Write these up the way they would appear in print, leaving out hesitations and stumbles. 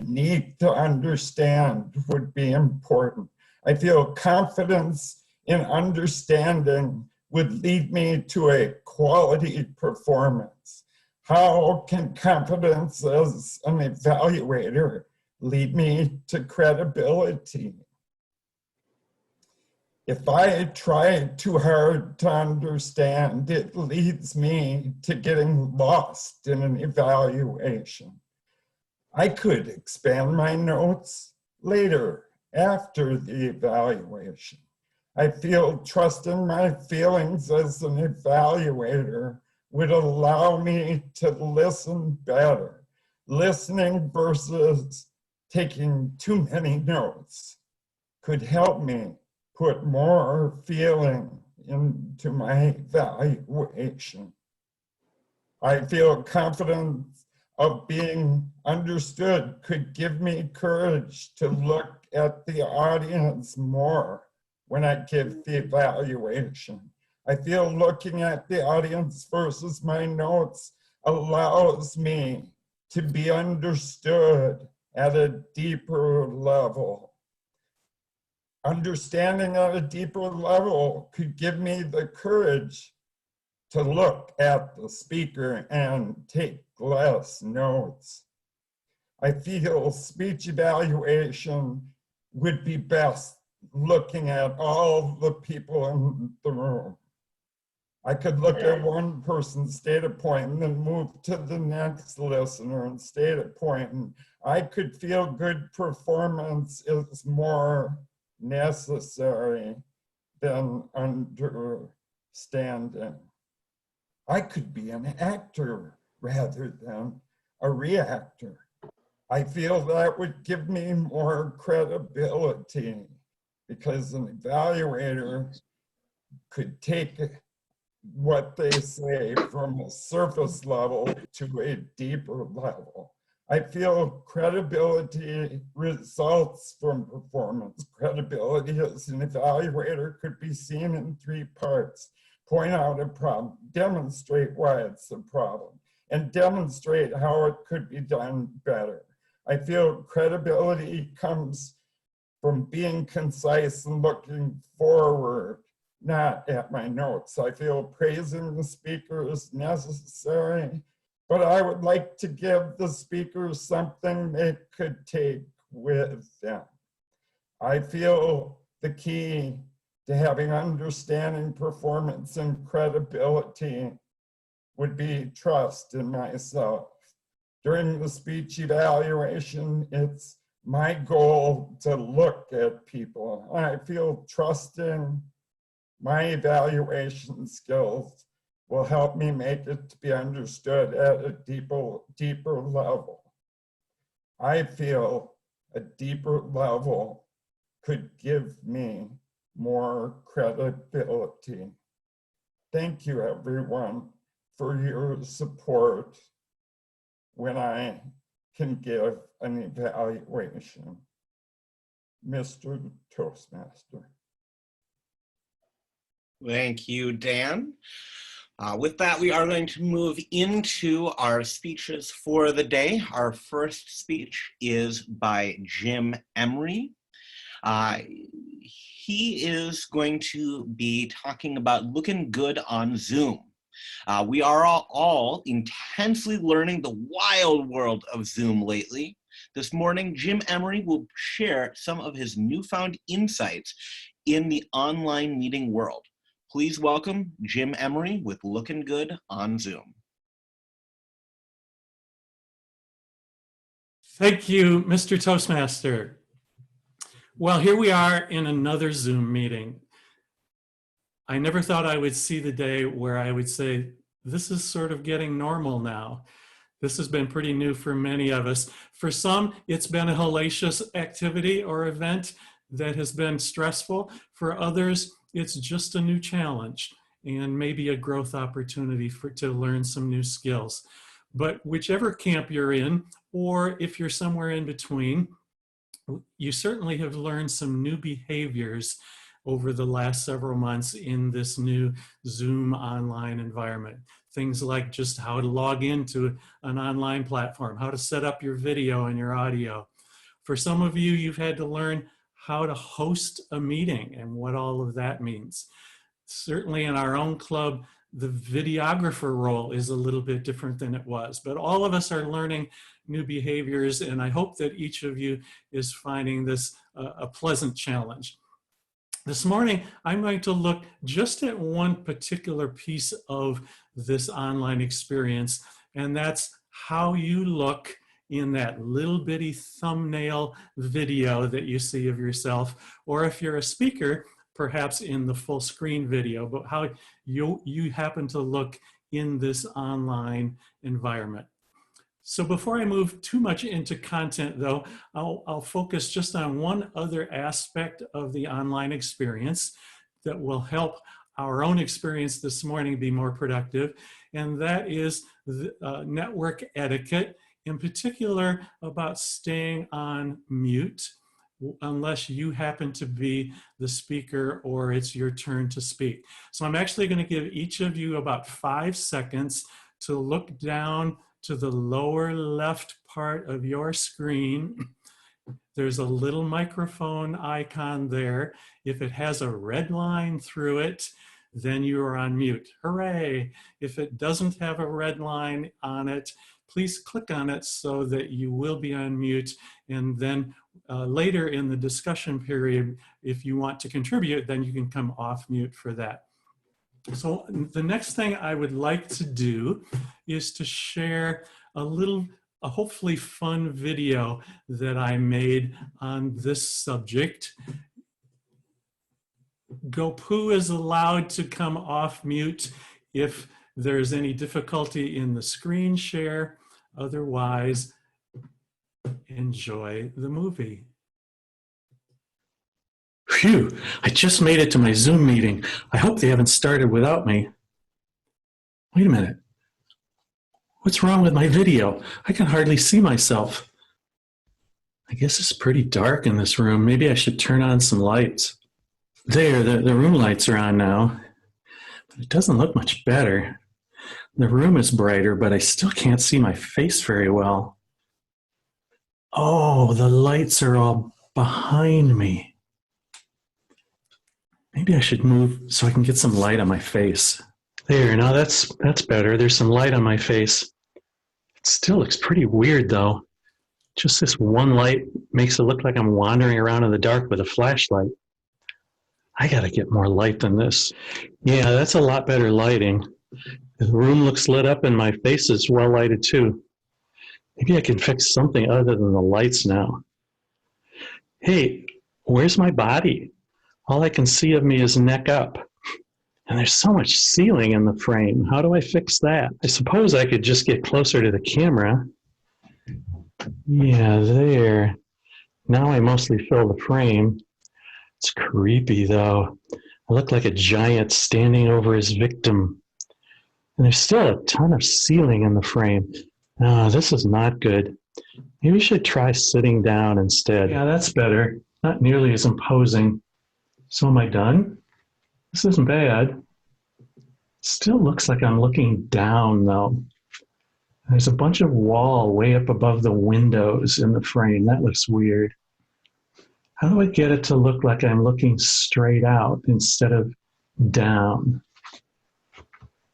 need to understand would be important. I feel confidence in understanding would lead me to a quality performance. How can confidence as an evaluator lead me to credibility? If I try too hard to understand, it leads me to getting lost in an evaluation. I could expand my notes later after the evaluation. I feel trusting my feelings as an evaluator would allow me to listen better. Listening versus taking too many notes could help me put more feeling into my evaluation. I feel confident of being understood could give me courage to look at the audience more when I give the evaluation. I feel looking at the audience versus my notes allows me to be understood at a deeper level. Understanding at a deeper level could give me the courage to look at the speaker and take less notes. I feel speech evaluation would be best looking at all the people in the room. I could look at one person's data point and then move to the next listener and data point. And I could feel good performance is more necessary than understanding. I could be an actor rather than a reactor. I feel that would give me more credibility because an evaluator could take what they say from a surface level to a deeper level. I feel credibility results from performance. Credibility as an evaluator could be seen in three parts. Point out a problem, demonstrate why it's a problem, and demonstrate how it could be done better. I feel credibility comes from being concise and looking forward, not at my notes. I feel praising the speaker is necessary, but I would like to give the speaker something they could take with them. I feel the key to having understanding, performance, and credibility would be trust in myself. During the speech evaluation, it's my goal to look at people. I feel trusting my evaluation skills will help me make it to be understood at a deeper level. I feel a deeper level could give me more credibility. Thank you, everyone, for your support when I can give an evaluation. Mr. Toastmaster. Thank you, Dan. With that, we are going to move into our speeches for the day. Our first speech is by Jim Emery. He is going to be talking about looking good on Zoom. We are all intensely learning the wild world of Zoom lately. This morning, Jim Emery will share some of his newfound insights in the online meeting world. Please welcome Jim Emery with Looking Good on Zoom. Thank you, Mr. Toastmaster. Well, here we are in another Zoom meeting. I never thought I would see the day where I would say, this is sort of getting normal now. This has been pretty new for many of us. For some, it's been a hellacious activity or event that has been stressful. For others, it's just a new challenge and maybe a growth opportunity to learn some new skills. But whichever camp you're in, or if you're somewhere in between, you certainly have learned some new behaviors over the last several months in this new Zoom online environment. things like just how to log into an online platform, how to set up your video and your audio. For some of you, you've had to learn how to host a meeting and what all of that means. Certainly in our own club, the videographer role is a little bit different than it was, but all of us are learning new behaviors, and I hope that each of you is finding this a pleasant challenge. This morning, I'm going to look just at one particular piece of this online experience, and that's how you look in that little bitty thumbnail video that you see of yourself, or if you're a speaker, perhaps in the full screen video, but how you happen to look in this online environment. So before I move too much into content though, I'll focus just on one other aspect of the online experience that will help our own experience this morning be more productive, and that is the, network etiquette, in particular about staying on mute unless you happen to be the speaker or it's your turn to speak. So I'm actually going to give each of you about 5 seconds to look down to the lower left part of your screen. There's a little microphone icon there. If it has a red line through it, then you are on mute. Hooray! If it doesn't have a red line on it, please click on it so that you will be on mute. And then later in the discussion period, if you want to contribute, then you can come off mute for that. So the next thing I would like to do is to share a hopefully fun video that I made on this subject. GoPoo is allowed to come off mute if there's any difficulty in the screen share. Otherwise, enjoy the movie. Phew, I just made it to my Zoom meeting. I hope they haven't started without me. Wait a minute. What's wrong with my video? I can hardly see myself. I guess it's pretty dark in this room. Maybe I should turn on some lights. There, the room lights are on now. But it doesn't look much better. The room is brighter, but I still can't see my face very well. Oh, the lights are all behind me. Maybe I should move so I can get some light on my face. There, now that's better. There's some light on my face. It still looks pretty weird though. Just this one light makes it look like I'm wandering around in the dark with a flashlight. I gotta get more light than this. Yeah, that's a lot better lighting. The room looks lit up and my face is well lighted too. Maybe I can fix something other than the lights now. Hey, where's my body? All I can see of me is neck up. And there's so much ceiling in the frame. How do I fix that? I suppose I could just get closer to the camera. Yeah, there. Now I mostly fill the frame. It's creepy though. I look like a giant standing over his victim. And there's still a ton of ceiling in the frame. No, this is not good. Maybe we should try sitting down instead. Yeah, that's better. Not nearly as imposing. So am I done? This isn't bad. Still looks like I'm looking down though. There's a bunch of wall way up above the windows in the frame. That looks weird. How do I get it to look like I'm looking straight out instead of down?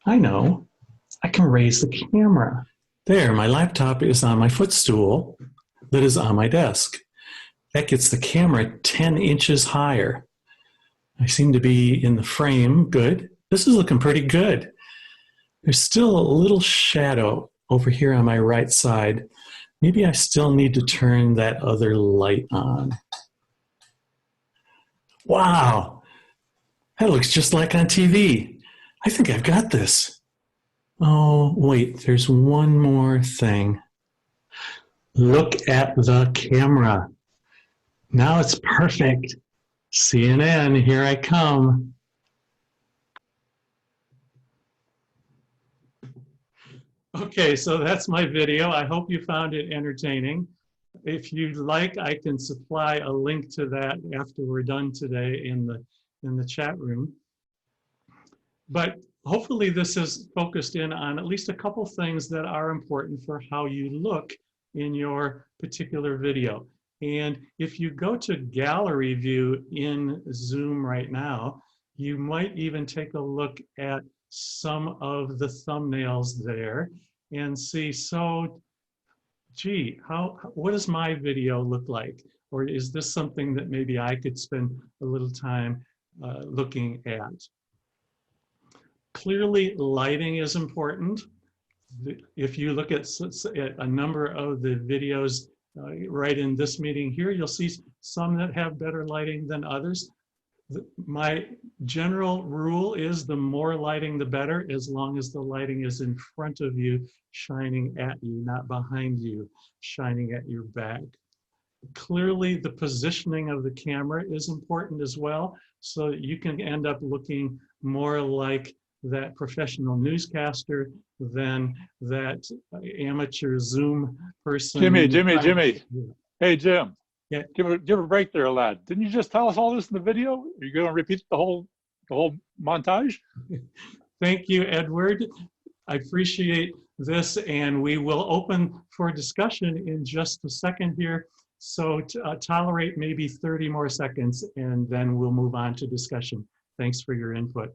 I know. I can raise the camera. There, my laptop is on my footstool that is on my desk. That gets the camera 10 inches higher. I seem to be in the frame. Good. This is looking pretty good. There's still a little shadow over here on my right side. Maybe I still need to turn that other light on. Wow, that looks just like on TV. I think I've got this. Oh, wait, there's one more thing. Look at the camera. Now it's perfect. CNN, here I come. Okay, so that's my video. I hope you found it entertaining. If you'd like, I can supply a link to that after we're done today in the chat room. But hopefully this has focused in on at least a couple things that are important for how you look in your particular video. And if you go to gallery view in Zoom right now, you might even take a look at some of the thumbnails there and see, so, gee, what does my video look like? Or is this something that maybe I could spend a little time looking at? Clearly, lighting is important. If you look at a number of the videos right in this meeting here, you'll see some that have better lighting than others. My general rule is the more lighting, the better, as long as the lighting is in front of you, shining at you, not behind you, shining at your back. Clearly, the positioning of the camera is important as well, so that you can end up looking more like that professional newscaster than that amateur Zoom person. Jimmy. Hey, Jim. Yeah. Give a break there, lad. Didn't you just tell us all this in the video? Are you going to repeat the whole montage? Thank you, Edward. I appreciate this, and we will open for discussion in just a second here. So tolerate maybe 30 more seconds, and then we'll move on to discussion. Thanks for your input.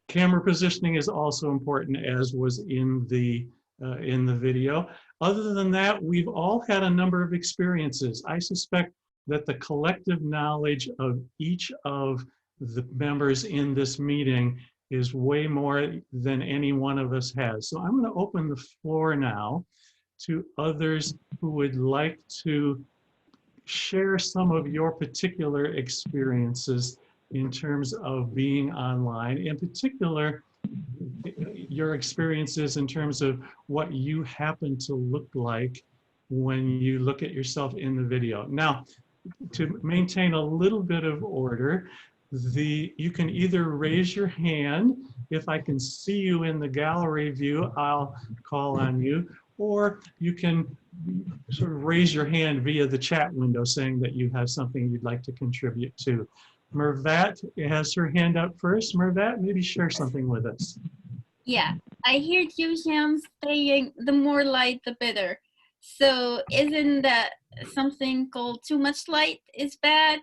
Camera positioning is also important, as was in the video. Other than that, we've all had a number of experiences. I suspect that the collective knowledge of each of the members in this meeting is way more than any one of us has. So I'm going to open the floor now to others who would like to share some of your particular experiences in terms of being online, in particular, your experiences in terms of what you happen to look like when you look at yourself in the video. Now, to maintain a little bit of order, you can either raise your hand. If I can see you in the gallery view, I'll call on you, or you can sort of raise your hand via the chat window saying that you have something you'd like to contribute to. Mervat has her hand up first. Mervat, maybe share something with us. Yeah, I hear you, Jim, saying the more light, the better. So isn't that something called too much light is bad?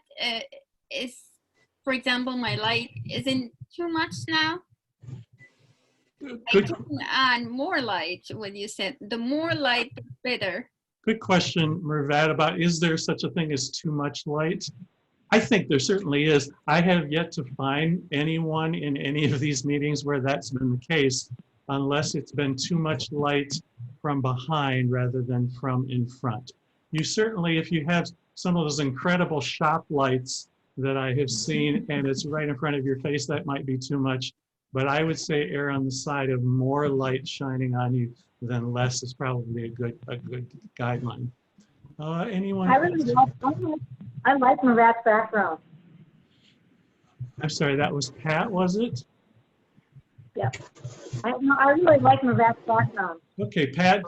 For example, my light isn't too much now. Good. I can add more light when you said the more light, the better. Good question, Mervat, about is there such a thing as too much light? I think there certainly is. I have yet to find anyone in any of these meetings where that's been the case, unless it's been too much light from behind rather than from in front. You certainly, if you have some of those incredible shop lights that I have seen and it's right in front of your face, that might be too much. But I would say err on the side of more light shining on you than less is probably a good guideline. Anyone? I like Mervat's background. I'm sorry, that was Pat, was it? Yeah. I really like Mervat's background. Okay, Pat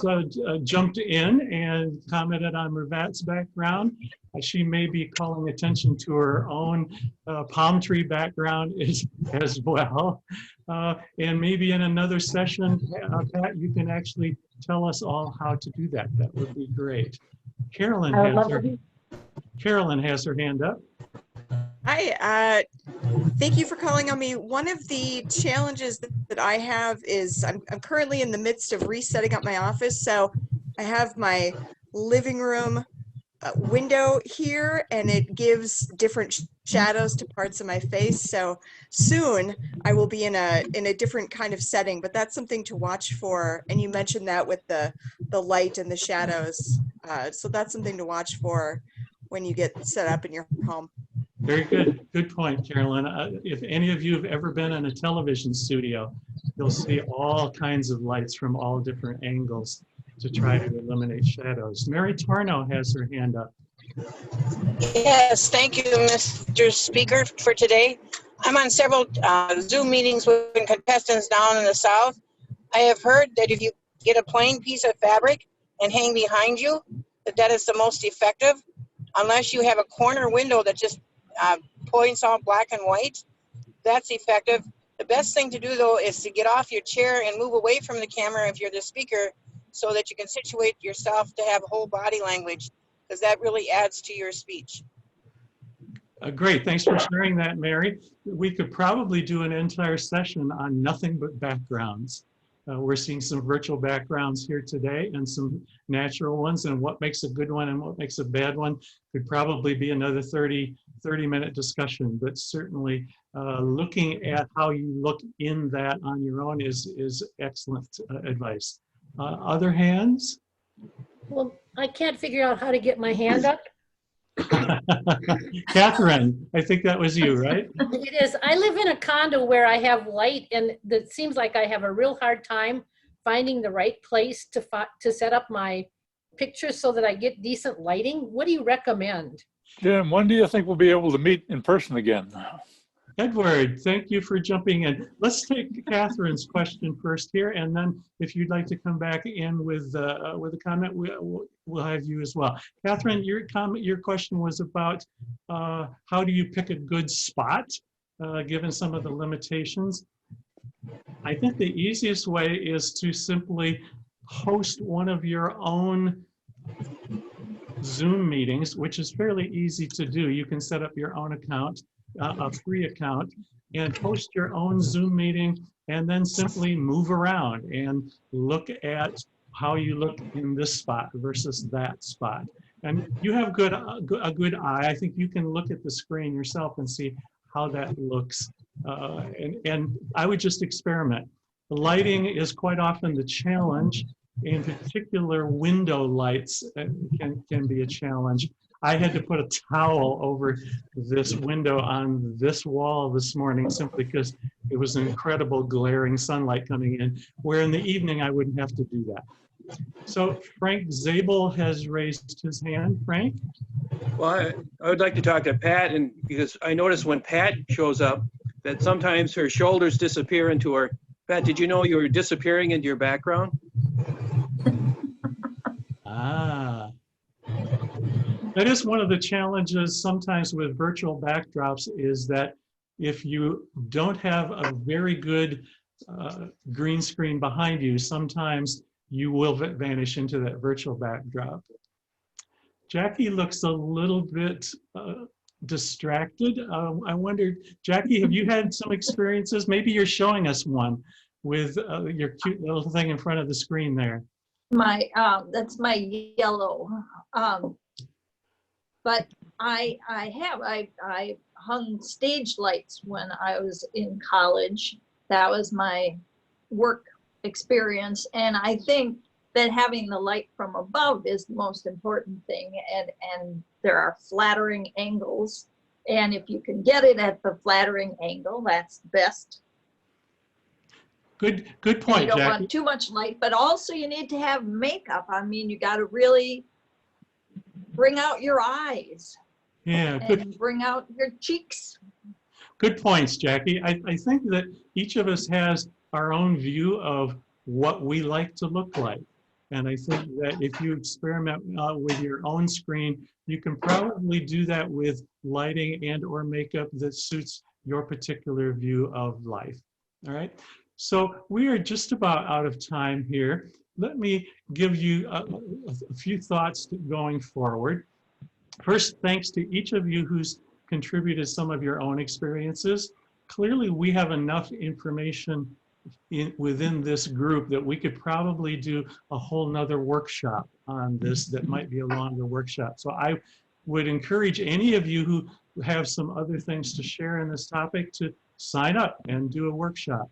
jumped in and commented on Mervat's background. She may be calling attention to her own palm tree background as well. And maybe in another session, Pat, you can actually tell us all how to do that. That would be great. Carolyn has her hand up. Hi, thank you for calling on me. One of the challenges that I have is I'm currently in the midst of resetting up my office. So I have my living room window here, and it gives different shadows to parts of my face. So soon I will be in a different kind of setting, but that's something to watch for. And you mentioned that with the light and the shadows. So that's something to watch for when you get set up in your home. Very good. Good point, Carolyn. If any of you have ever been in a television studio, you'll see all kinds of lights from all different angles to try to eliminate shadows. Mary Tarnow has her hand up. Yes, thank you, Mr. Speaker, for today. I'm on several Zoom meetings with contestants down in the South. I have heard that if you get a plain piece of fabric and hang behind you, that is the most effective, unless you have a corner window that just points out black and white. That's effective. The best thing to do though is to get off your chair and move away from the camera if you're the speaker, so that you can situate yourself to have whole body language, because that really adds to your speech. Great, thanks for sharing that, Mary. We could probably do an entire session on nothing but backgrounds. We're seeing some virtual backgrounds here today and some natural ones, and what makes a good one and what makes a bad one could probably be another 30-minute discussion, but certainly looking at how you look in that on your own is excellent advice. Other hands? Well, I can't figure out how to get my hand up. Catherine, I think that was you, right? It is. I live in a condo where I have light, and it seems like I have a real hard time finding the right place to set up my pictures so that I get decent lighting. What do you recommend? Jim, when do you think we'll be able to meet in person again? Edward, thank you for jumping in. Let's take Catherine's question first here, and then if you'd like to come back in with a comment, we'll have you as well. Catherine, your question was about how do you pick a good spot, given some of the limitations. I think the easiest way is to simply host one of your own Zoom meetings, which is fairly easy to do. You can set up your own account, a free account, and host your own Zoom meeting, and then simply move around and look at how you look in this spot versus that spot. And you have a good eye. I think you can look at the screen yourself and see how that looks. And I would just experiment. The lighting is quite often the challenge. In particular, window lights can be a challenge. I had to put a towel over this window on this wall this morning simply because it was an incredible glaring sunlight coming in, where in the evening I wouldn't have to do that. So Frank Zabel has raised his hand. Frank? Well, I would like to talk to Pat, and because I notice when Pat shows up that sometimes her shoulders disappear into her. Pat, did you know you were disappearing into your background? Ah. That is one of the challenges sometimes with virtual backdrops, is that if you don't have a very good green screen behind you, sometimes you will vanish into that virtual backdrop. Jackie looks a little bit distracted. I wondered, Jackie, have you had some experiences? Maybe you're showing us one with your cute little thing in front of the screen there. That's my yellow. But I hung stage lights when I was in college. That was my work experience. And I think that having the light from above is the most important thing. And there are flattering angles. And if you can get it at the flattering angle, that's best. Good point, you don't Jackie. want too much light, but also you need to have makeup. I mean, you got to really bring out your eyes. Yeah, and bring out your cheeks. Good points, Jackie. I think that each of us has our own view of what we like to look like. And I think that if you experiment with your own screen, you can probably do that with lighting and or makeup that suits your particular view of life. All right. So we are just about out of time here. Let me give you a few thoughts going forward. First, thanks to each of you who's contributed some of your own experiences. Clearly, we have enough information within this group that we could probably do a whole nother workshop on this that might be a longer workshop. So I would encourage any of you who have some other things to share in this topic to sign up and do a workshop.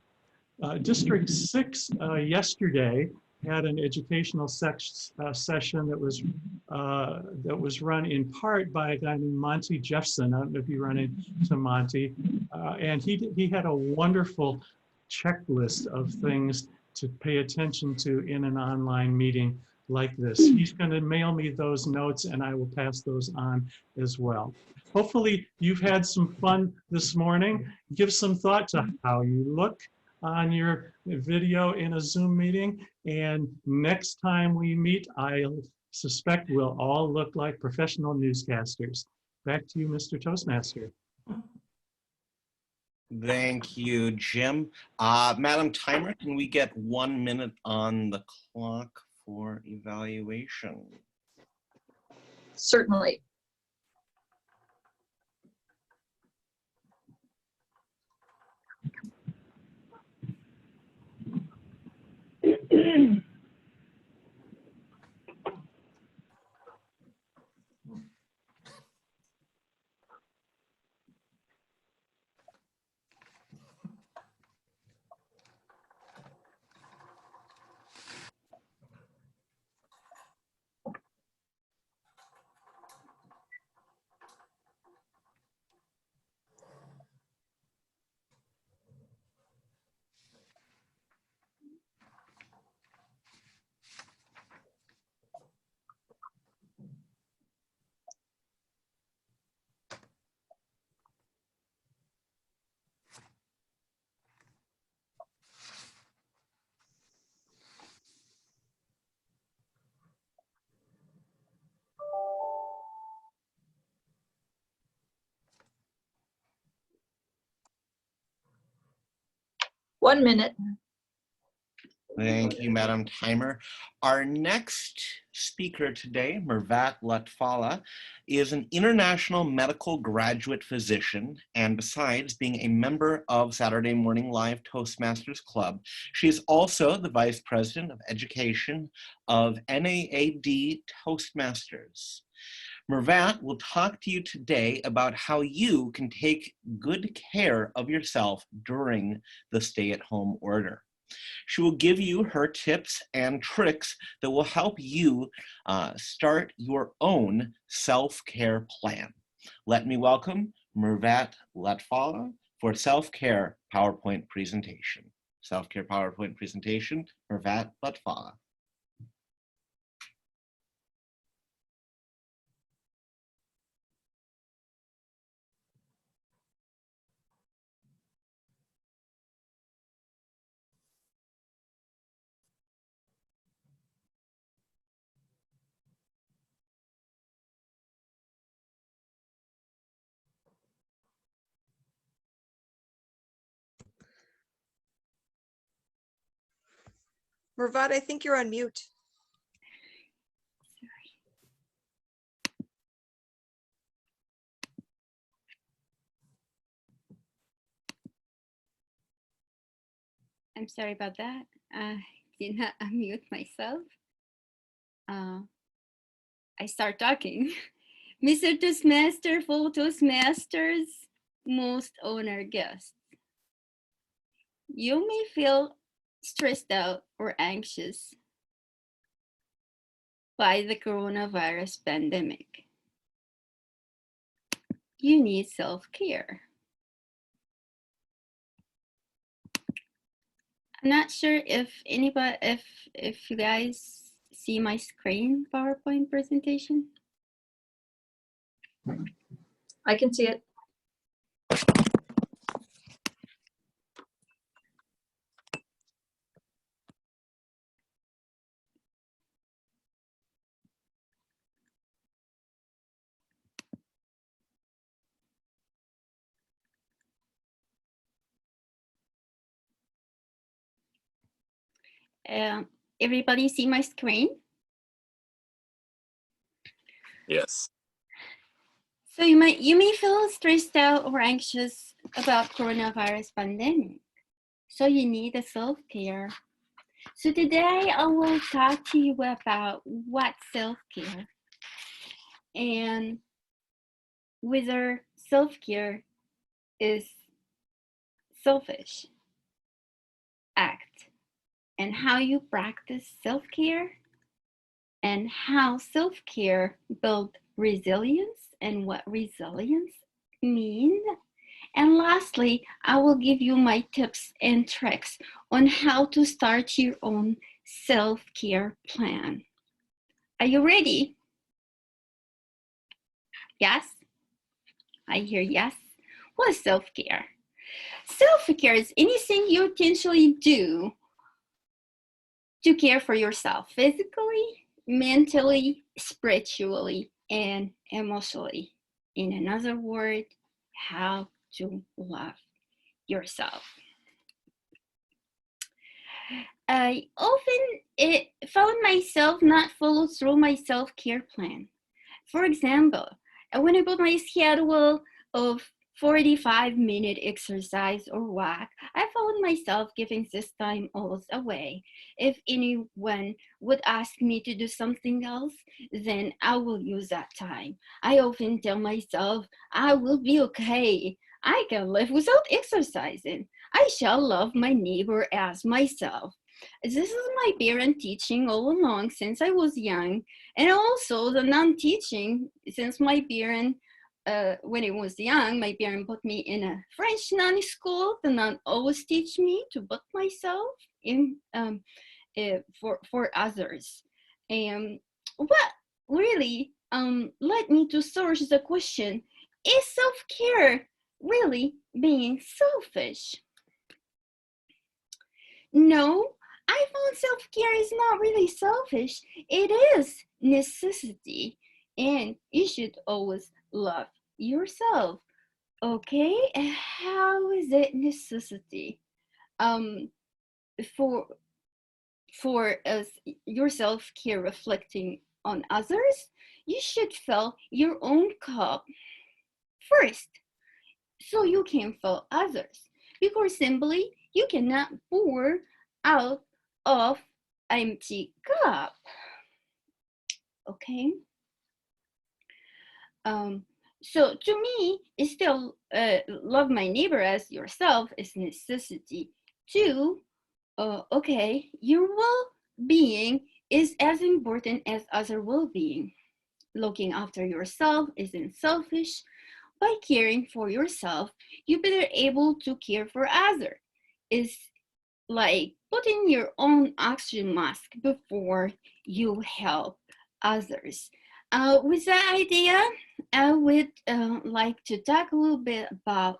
District 6 yesterday had an educational session that was run in part by a guy named Monty Jeffson. I don't know if you run into Monty, and he had a wonderful checklist of things to pay attention to in an online meeting like this. He's going to mail me those notes, and I will pass those on as well. Hopefully, you've had some fun this morning. Give some thought to how you look on your video in a Zoom meeting. And next time we meet, I suspect we'll all look like professional newscasters. Back to you, Mr. Toastmaster. Thank you, Jim. Madam Timer, can we get 1 minute on the clock for evaluation? Certainly. One minute. Thank you, Madam Timer. Our next speaker today, Mervat Latvala, is an international medical graduate physician, and besides being a member of Saturday Morning Live Toastmasters Club, she is also the Vice President of Education of NAAD Toastmasters. Mervat will talk to you today about how you can take good care of yourself during the stay-at-home order. She will give you her tips and tricks that will help you start your own self-care plan. Let me welcome Mervat Latvala for self-care PowerPoint presentation. Self-care PowerPoint presentation, Mervat Latvala. Mervat, I think you're on mute. I'm sorry about that. I did not unmute myself. I start talking. Mr. Toastmaster, full Toastmasters, most honored guests. You may feel stressed out or anxious by the coronavirus pandemic. You need self-care. I'm not sure if anybody, if you guys see my screen PowerPoint presentation. I can see it. Everybody see my screen? Yes. So you may feel stressed out or anxious about coronavirus pandemic. So you need a self-care. So today I will talk to you about what self-care and whether self-care is selfish act and how you practice self-care and how self-care builds resilience and what resilience means. And lastly, I will give you my tips and tricks on how to start your own self-care plan. Are you ready? Yes? I hear yes. What is self-care? Self-care is anything you intentionally do to care for yourself physically, mentally, spiritually, and emotionally. In another word, how to love yourself. I often found myself not follow through my self-care plan. For example, when I put my schedule of 45-minute exercise or walk, I found myself giving this time all away. If anyone would ask me to do something else, then I will use that time. I often tell myself, I will be okay. I can live without exercising. I shall love my neighbor as myself. This is my parent teaching all along since I was young, and also the non-teaching since my parent, when I was young, my parent put me in a French non-school. The nun always teach me to put myself in for others. And what really led me to search the question: is self-care really being selfish? No, I found self-care is not really selfish. It is necessity, and you should always love yourself. Okay, how is it necessity? For us, your self-care reflecting on others, you should fill your own cup first, so you can fill others. Because simply you cannot pour out of empty cup. Okay. So to me, it's still love my neighbor as yourself is necessity. Two, okay, your well-being is as important as other well-being. Looking after yourself isn't selfish. By caring for yourself, you're better able to care for others. It's like putting your own oxygen mask before you help others. With that idea, I would like to talk a little bit about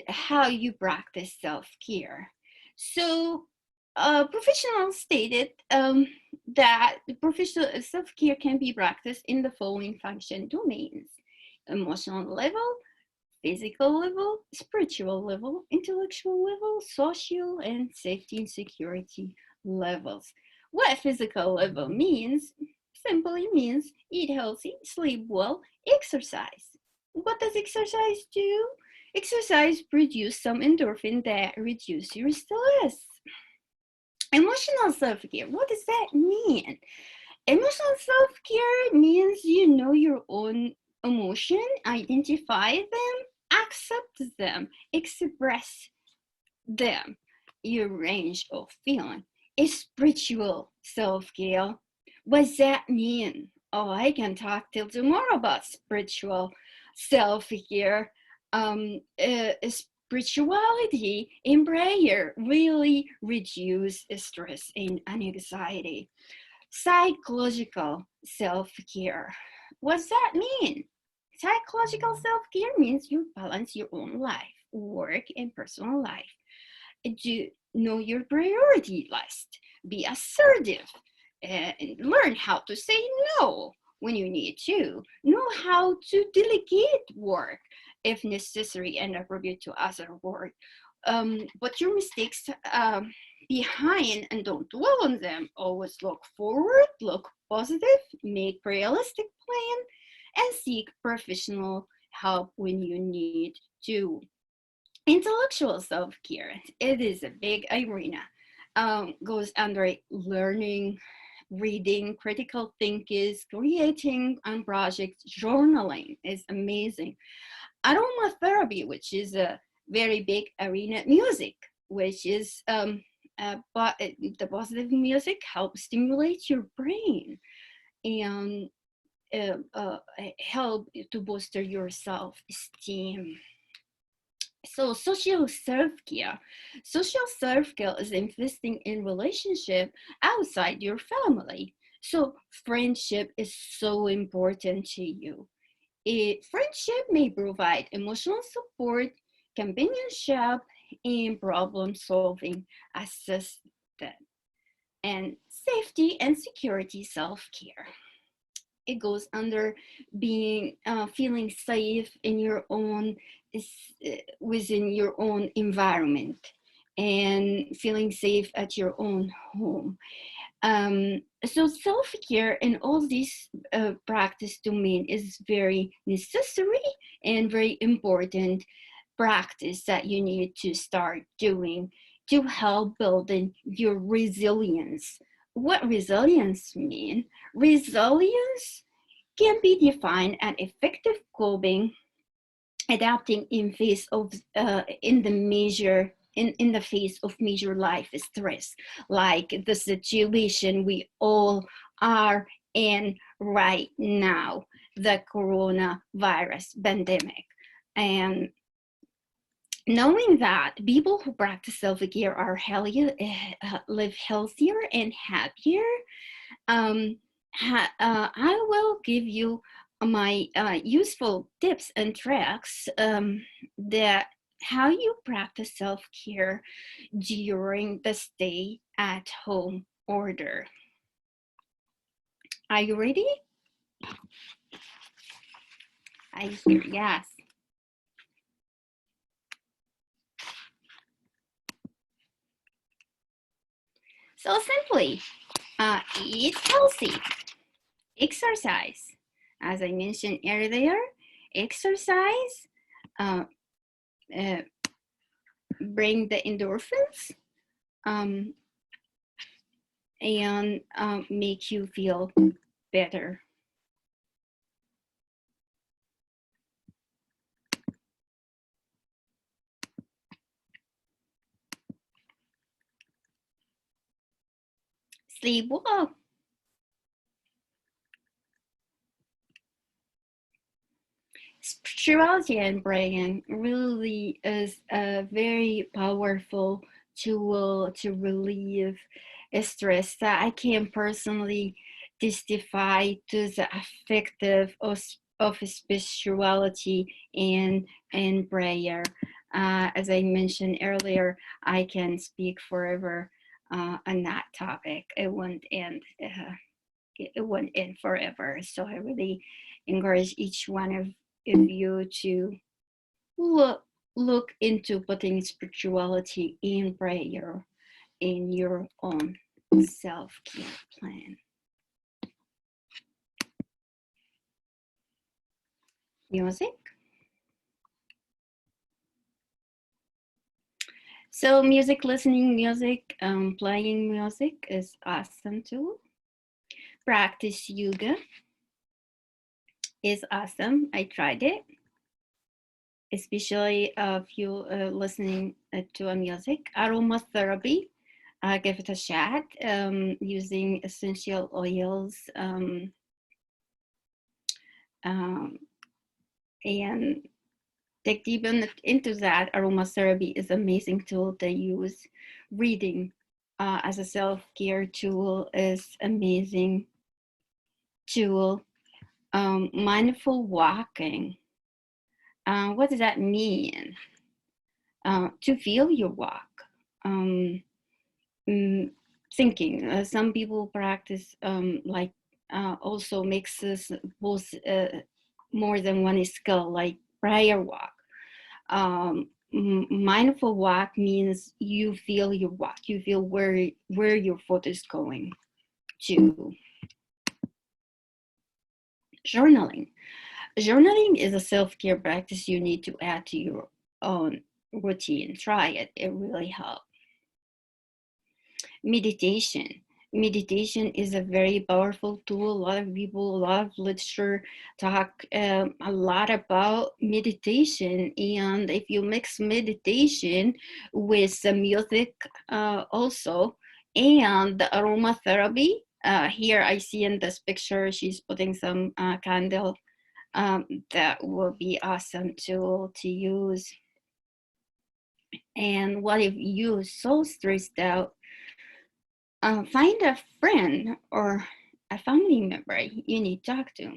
how you practice self-care. So, professionals stated that professional self-care can be practiced in the following function domains: emotional level, physical level, spiritual level, intellectual level, social, and safety and security levels. What physical level means simply means eat healthy, sleep well, exercise. What does exercise do? Exercise produces some endorphin that reduce your stress. Emotional self-care, what does that mean? Emotional self-care means you know your own emotion, identify them, accept them, express them, your range of feeling. It's spiritual self-care. What does that mean? Oh, I can talk till tomorrow about spiritual self-care. Spirituality in prayer really reduce stress and anxiety. Psychological self-care. What's that mean? Psychological self-care means you balance your own life, work, and personal life. Do know your priority list. Be assertive and learn how to say no when you need to. Know how to delegate work if necessary and appropriate to other work. Put your mistakes behind and don't dwell on them. Always look forward, look positive, make realistic plan, and seek professional help when you need to. Intellectual self-care, it is a big arena. Goes under learning, reading, critical thinking, creating on projects, journaling is amazing. Aromatherapy, which is a very big arena, music, which is but the positive music helps stimulate your brain and help to bolster your self-esteem. So social self-care. Social self-care is investing in relationship outside your family. So friendship is so important to you. Friendship may provide emotional support, companionship, and problem-solving assistance, and safety and security self-care. it goes under being feeling safe in your own within your own environment and feeling safe at your own home. So self-care in all these practice domain is very necessary and very important practice that you need to start doing to help building your resilience. What resilience mean? Resilience can be defined as effective coping, adapting in face of in the face of major life stress, like the situation we all are in right now, the coronavirus pandemic. And knowing that people who practice self-care are live healthier and happier, I will give you my useful tips and tricks that how you practice self-care during the stay at home order. Are you ready? I hear yes. So simply, eat healthy, exercise. As I mentioned earlier, exercise bring the endorphins and make you feel better. Sleep well. Spirituality and praying really is a very powerful tool to relieve stress that I can personally testify to the effective of spirituality and prayer. As I mentioned earlier, I can speak forever on that topic. It won't end. It won't end forever. So I really encourage each one of you to look into putting spirituality and prayer in your own self-care plan. Music. So listening music, playing music is awesome too. Practice yoga is awesome. I tried it, especially if you listening to a music. Aromatherapy, give it a shot using essential oils and dig deep into that. Aromatherapy is an amazing tool to use. Reading as a self-care tool is amazing tool. Mindful walking. What does that mean? To feel your walk. Thinking. Some people practice also mixes both more than one skill, like prayer walk. Mindful walk means you feel your walk. You feel where your foot is going to. Journaling. Journaling is a self-care practice you need to add to your own routine. Try it. It really helps. Meditation. Meditation is a very powerful tool. A lot of people, a lot of literature talk a lot about meditation. And if you mix meditation with some music also, and the aromatherapy, here I see in this picture, she's putting some candle. That will be awesome tool to use. And what if you're so stressed out? Find a friend or a family member you need to talk to.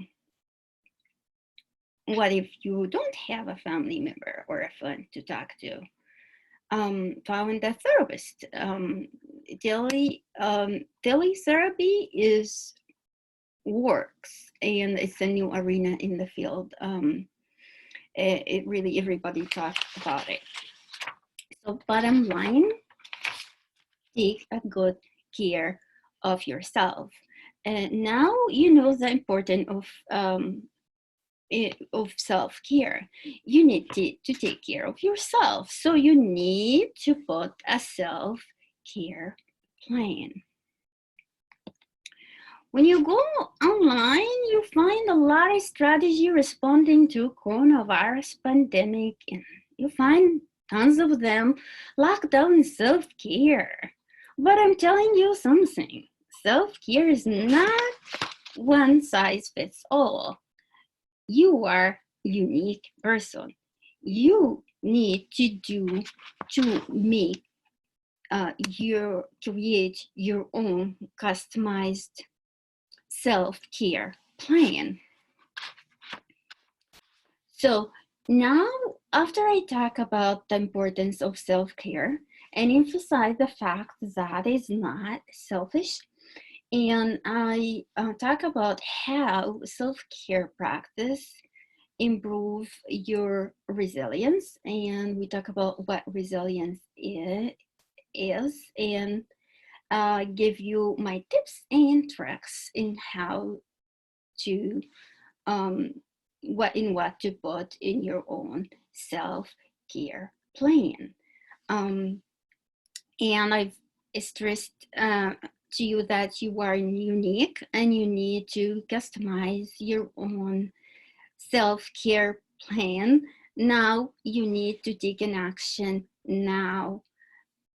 What if you don't have a family member or a friend to talk to? Find a therapist. Daily therapy is works, and it's a new arena in the field. It really, everybody talks about it. So bottom line, take a good care of yourself. And now you know the importance of self-care. You need to take care of yourself. So you need to put a self-care plan. When you go online, you find a lot of strategy responding to coronavirus pandemic, and you find tons of them lockdown self-care. But I'm telling you something, self-care is not one size fits all. You are a unique person. You need to make create your own customized self-care plan. So now, after I talk about the importance of self-care and emphasize the fact that it's not selfish, and I talk about how self-care practice improve your resilience, and we talk about what resilience is, and give you my tips and tricks in how to what to put in your own self-care plan. And I've stressed to you that you are unique and you need to customize your own self-care plan. Now you need to take an action now.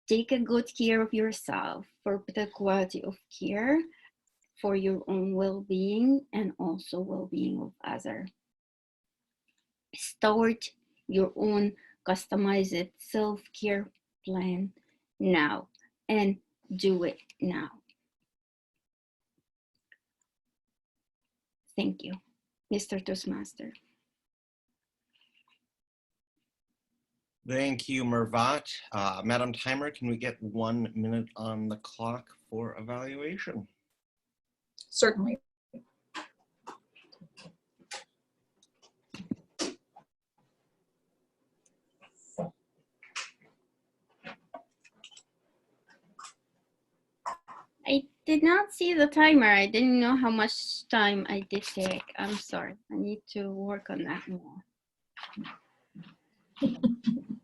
Take a good care of yourself for the quality of care for your own well-being and also well-being of others. Start your own customized self-care plan now and do it now. Thank you, Mr. Toastmaster. Thank you, Mervat. Madam Timer, can we get 1 minute on the clock for evaluation? Certainly. I did not see the timer. I didn't know how much time I did take. I'm sorry. I need to work on that more.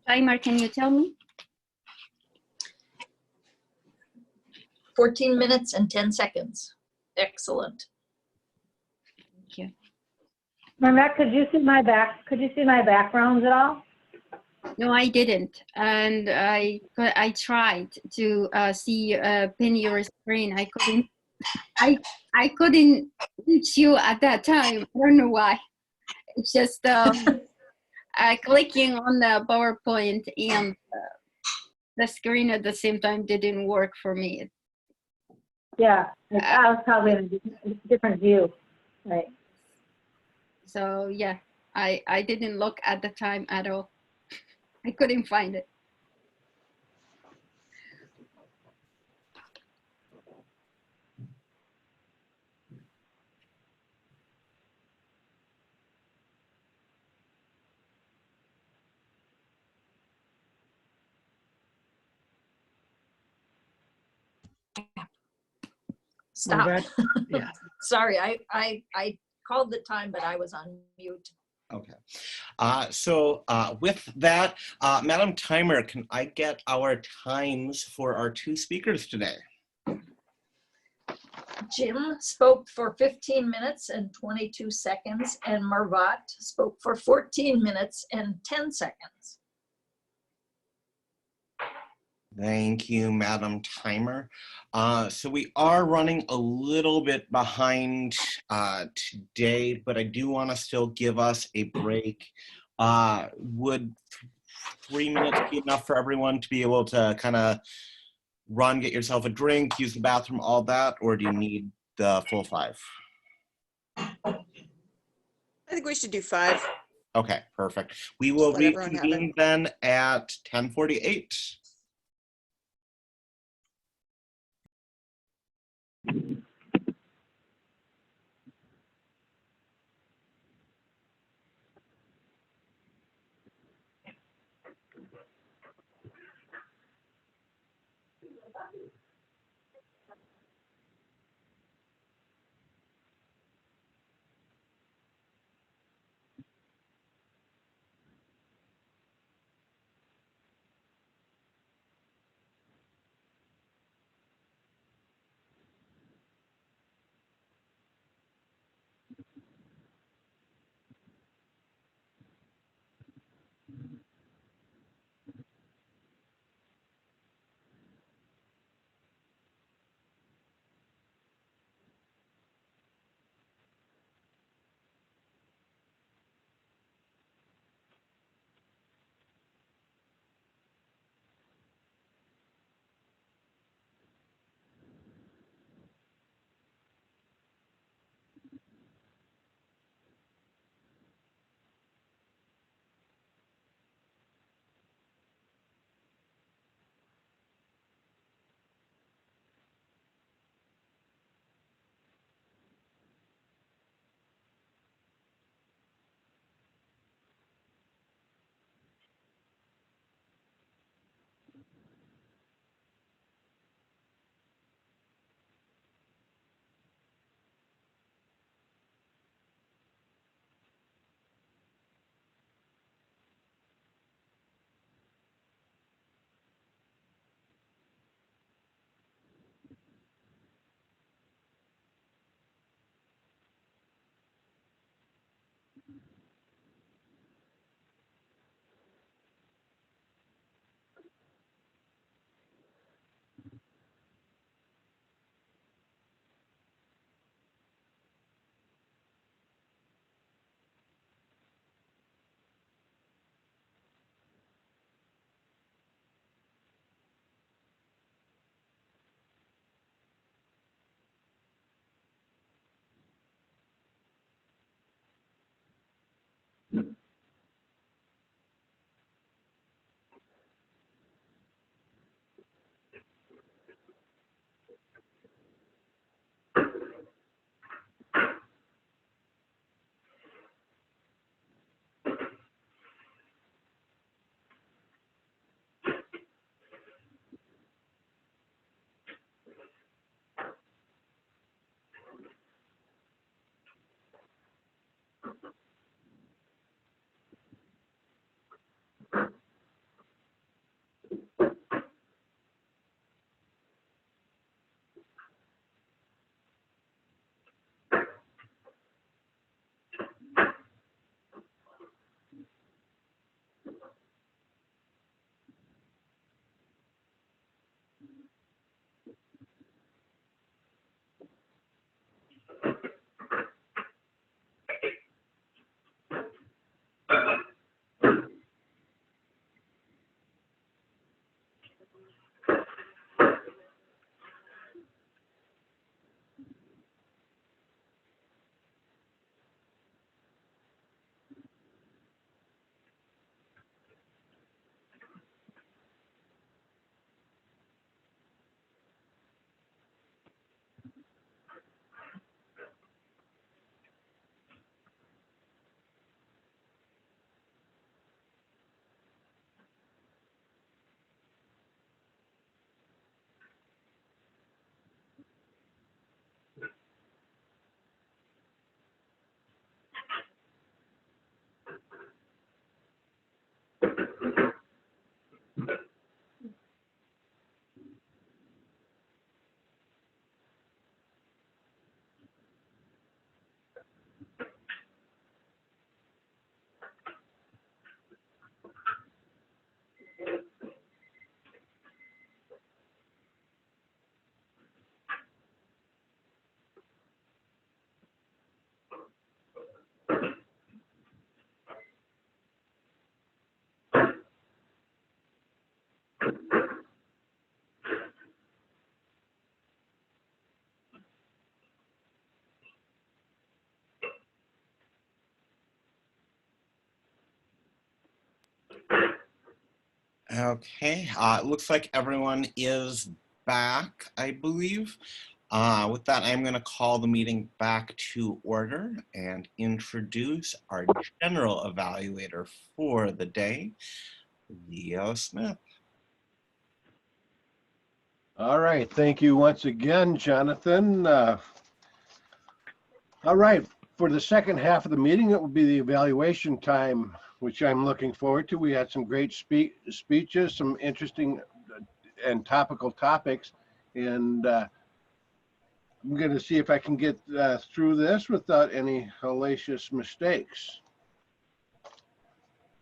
Timer, can you tell me? 14 minutes and 10 seconds. Excellent. Thank you. Marette, could you see my backgrounds at all? No, I didn't, and I tried to see pin your screen. I couldn't reach you at that time. I don't know why. It's just clicking on the PowerPoint and the screen at the same time didn't work for me. Yeah, I was probably in a different view, right? So yeah, I didn't look at the time at all. I couldn't find it. Stop. Yeah. Sorry, I called the time, but I was on mute. Okay. With that, Madam Timer, can I get our times for our two speakers today? Jim spoke for 15 minutes and 22 seconds, and Mervat spoke for 14 minutes and 10 seconds. Thank you, Madam Timer. So we are running a little bit behind today, but I do want to still give us a break. Would 3 minutes be enough for everyone to be able to kind of run, get yourself a drink, use the bathroom, all that, or do you need the full 5? I think we should do 5. Okay, perfect. We will Let everyone have reconvene then at 10:48. Okay, it looks like everyone is back, I believe. With that, I'm going to call the meeting back to order and introduce our general evaluator for the day, Leo Smith. All right, thank you once again, Jonathan. All right, for the second half of the meeting, it will be the evaluation time, which I'm looking forward to. We had some great speeches, some interesting and topical topics, and I'm going to see if I can get through this without any hellacious mistakes.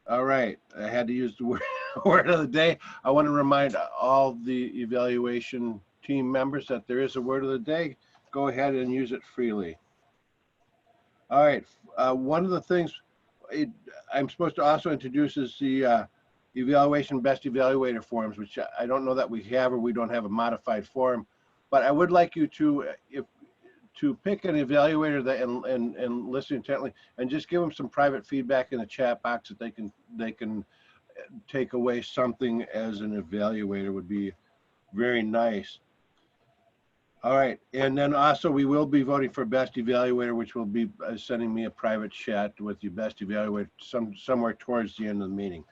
All right, I had to use the word of the day. I want to remind all the evaluation team members that there is a word of the day. Go ahead and use it freely. All right, one of the things I'm supposed to also introduce is the evaluation best evaluator forms, which I don't know that we have or we don't have a modified form, but I would like you to, to pick an evaluator that and listen intently and just give them some private feedback in the chat box that they can take away something as an evaluator would be very nice. All right, and then also we will be voting for best evaluator, which will be sending me a private chat with the best evaluator somewhere towards the end of the meeting.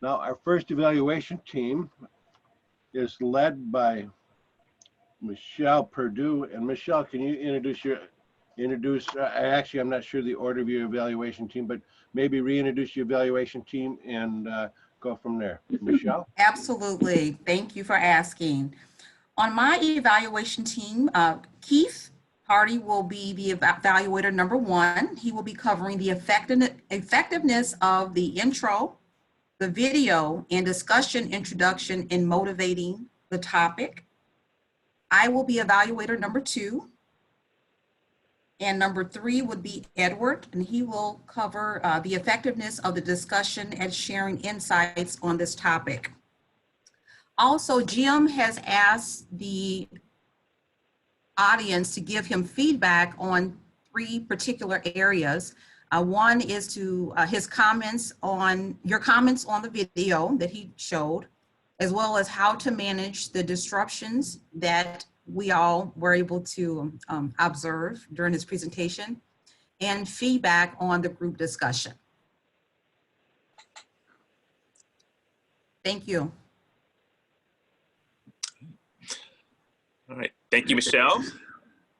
Now, our first evaluation team is led by Michelle Purdue. And Michelle, can you actually, I'm not sure the order of your evaluation team, but maybe reintroduce your evaluation team and go from there. Michelle? Absolutely. Thank you for asking. On my evaluation team, Keith Hardy will be the evaluator number 1. He will be covering the effectiveness of the intro, the video, and discussion introduction in motivating the topic. I will be evaluator number 2. And number 3 would be Edward, and he will cover the effectiveness of the discussion and sharing insights on this topic. Also, Jim has asked the audience to give him feedback on 3 particular areas. One is to your comments on the video that he showed, as well as how to manage the disruptions that we all were able to observe during his presentation, and feedback on the group discussion. Thank you. All right, thank you, Michelle,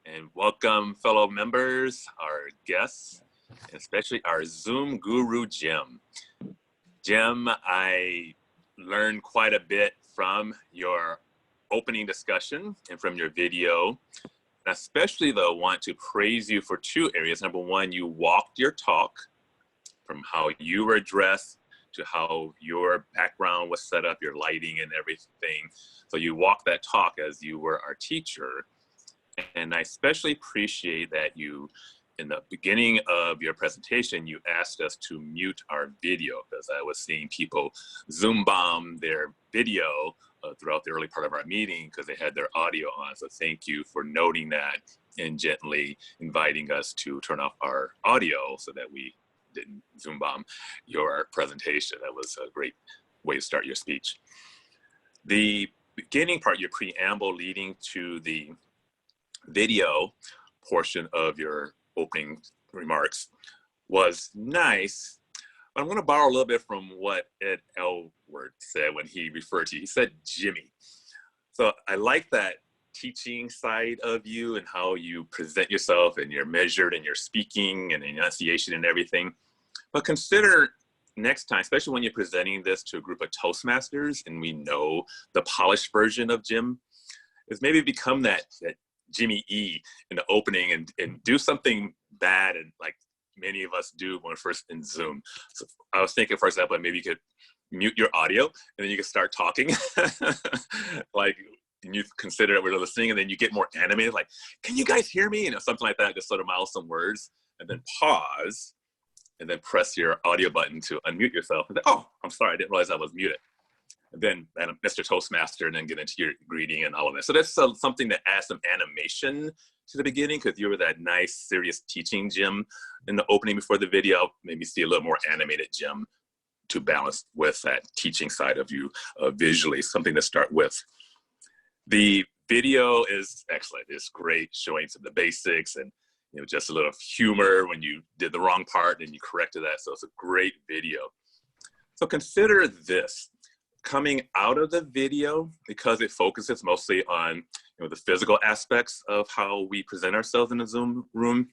and welcome fellow members, our guests, and especially our Zoom guru, Jim. Jim, I learned quite a bit from your opening discussion and from your video. And especially though, want to praise you for 2 areas. Number 1, you walked your talk from how you were dressed to how your background was set up, your lighting and everything. So you walked that talk as you were our teacher. And I especially appreciate that you, in the beginning of your presentation, you asked us to mute our video, because I was seeing people Zoom bomb their video throughout the early part of our meeting because they had their audio on. So thank you for noting that and gently inviting us to turn off our audio so that we didn't Zoom bomb your presentation. That was a great way to start your speech. The beginning part, your preamble leading to the video portion of your opening remarks was nice. But I want to borrow a little bit from what Ed Elward said when he referred to you. He said Jimmy. So I like that teaching side of you and how you present yourself and you're measured and you're speaking and enunciation and everything. But consider next time, especially when you're presenting this to a group of Toastmasters and we know the polished version of Jim, is maybe become that Jimmy E in the opening and do something bad and like many of us do when we're first in Zoom. So I was thinking, for example, maybe you could mute your audio and then you can start talking. Like you consider that we're listening and then you get more animated, like, can you guys hear me? You know, something like that, just sort of mouth some words and then pause and then press your audio button to unmute yourself. And then, oh, I'm sorry, I didn't realize I was muted. And then Mr. Toastmaster, and then get into your greeting and all of that. So that's something that adds some animation to the beginning, because you were that nice, serious teaching Jim in the opening before the video. Maybe see a little more animated Jim to balance with that teaching side of you visually, something to start with. The video is excellent. It's great, showing some of the basics and just a little humor when you did the wrong part and you corrected that. So it's a great video. So consider this. Coming out of the video, because it focuses mostly on the physical aspects of how we present ourselves in a Zoom room,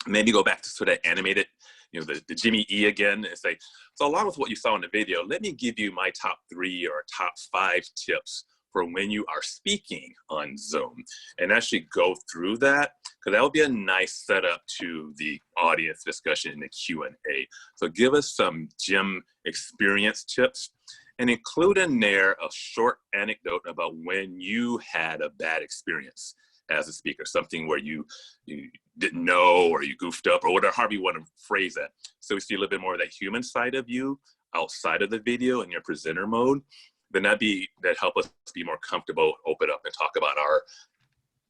maybe go back to sort of animate it, the Jimmy E again, and say, so along with what you saw in the video, let me give you my top 3 or top 5 tips for when you are speaking on Zoom, and actually go through that, because that will be a nice setup to the audience discussion in the Q&A. So give us some Jim experience tips, and include in there a short anecdote about when you had a bad experience as a speaker, something where you didn't know, or you goofed up, or whatever, however you want to phrase that. So we see a little bit more of that human side of you outside of the video in your presenter mode. Then that help us be more comfortable, open up and talk about our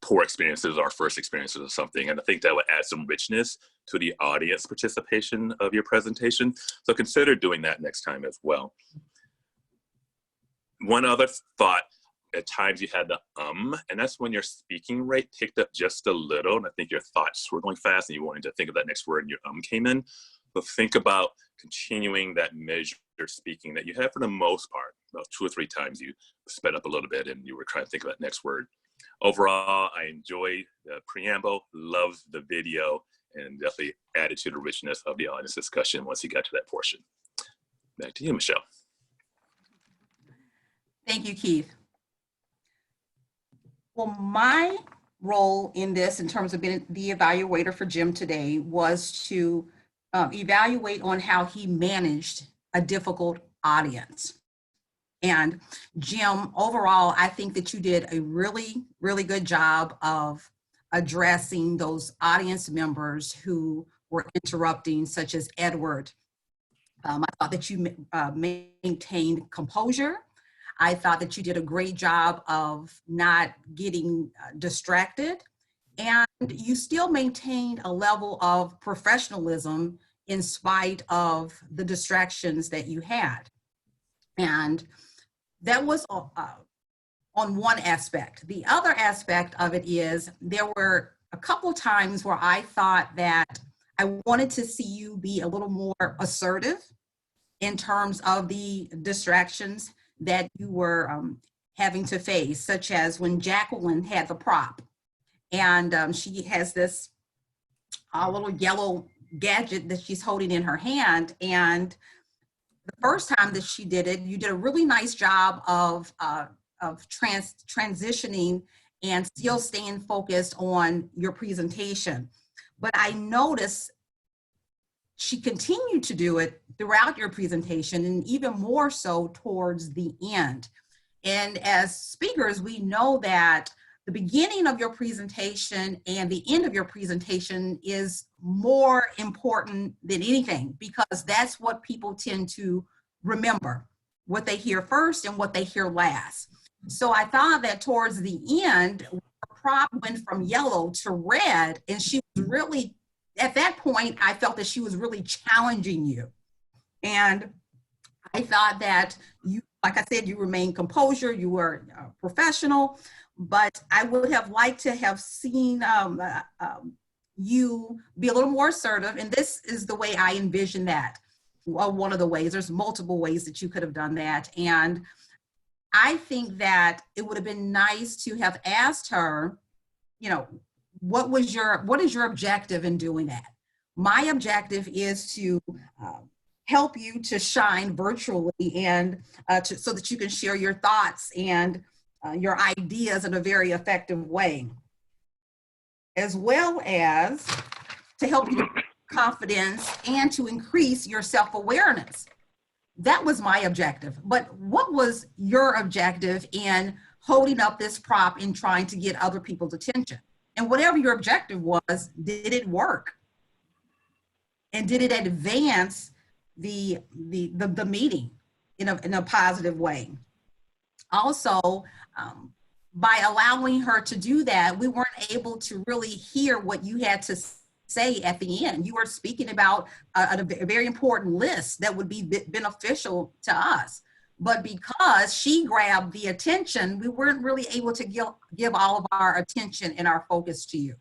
poor experiences, our first experiences or something. And I think that would add some richness to the audience participation of your presentation. So consider doing that next time as well. One other thought, at times you had the and that's when your speaking rate picked up just a little, and I think your thoughts were going fast and you wanted to think of that next word and your came in. So think about continuing that measured speaking that you had for the most part. About 2 or 3 times you sped up a little bit and you were trying to think of that next word. Overall, I enjoyed the preamble, loved the video, and definitely added to the richness of the audience discussion once you got to that portion. Back to you, Michelle. Thank you, Keith. Well, my role in this, in terms of being the evaluator for Jim today, was to evaluate on how he managed a difficult audience. And Jim, overall, I think that you did a really, really good job of addressing those audience members who were interrupting, such as Edward. I thought that you maintained composure. I thought that you did a great job of not getting distracted, and you still maintained a level of professionalism in spite of the distractions that you had. And that was on one aspect. The other aspect of it is there were a couple times where I thought that I wanted to see you be a little more assertive in terms of the distractions that you were having to face, such as when Jacqueline had the prop, and she has this little yellow gadget that she's holding in her hand. And the first time that she did it, you did a really nice job of transitioning and still staying focused on your presentation. But I noticed she continued to do it throughout your presentation, and even more so towards the end. And as speakers, we know that the beginning of your presentation and the end of your presentation is more important than anything, because that's what people tend to remember, what they hear first and what they hear last. So I thought that towards the end, her prop went from yellow to red, and she was really, at that point, I felt that she was really challenging you. And I thought that you, like I said, you remained composure, you were professional, but I would have liked to have seen you be a little more assertive. And this is the way I envision that. Well, one of the ways, there's multiple ways that you could have done that. And I think that it would have been nice to have asked her, what is your objective in doing that? My objective is to help you to shine virtually, and so that you can share your thoughts and your ideas in a very effective way, as well as to help you build confidence and to increase your self-awareness. That was my objective. But what was your objective in holding up this prop and trying to get other people's attention? And whatever your objective was, did it work? And did it advance the meeting in a positive way? Also, by allowing her to do that, we weren't able to really hear what you had to say at the end. You were speaking about a very important list that would be beneficial to us. But because she grabbed the attention, we weren't really able to give all of our attention and our focus to you.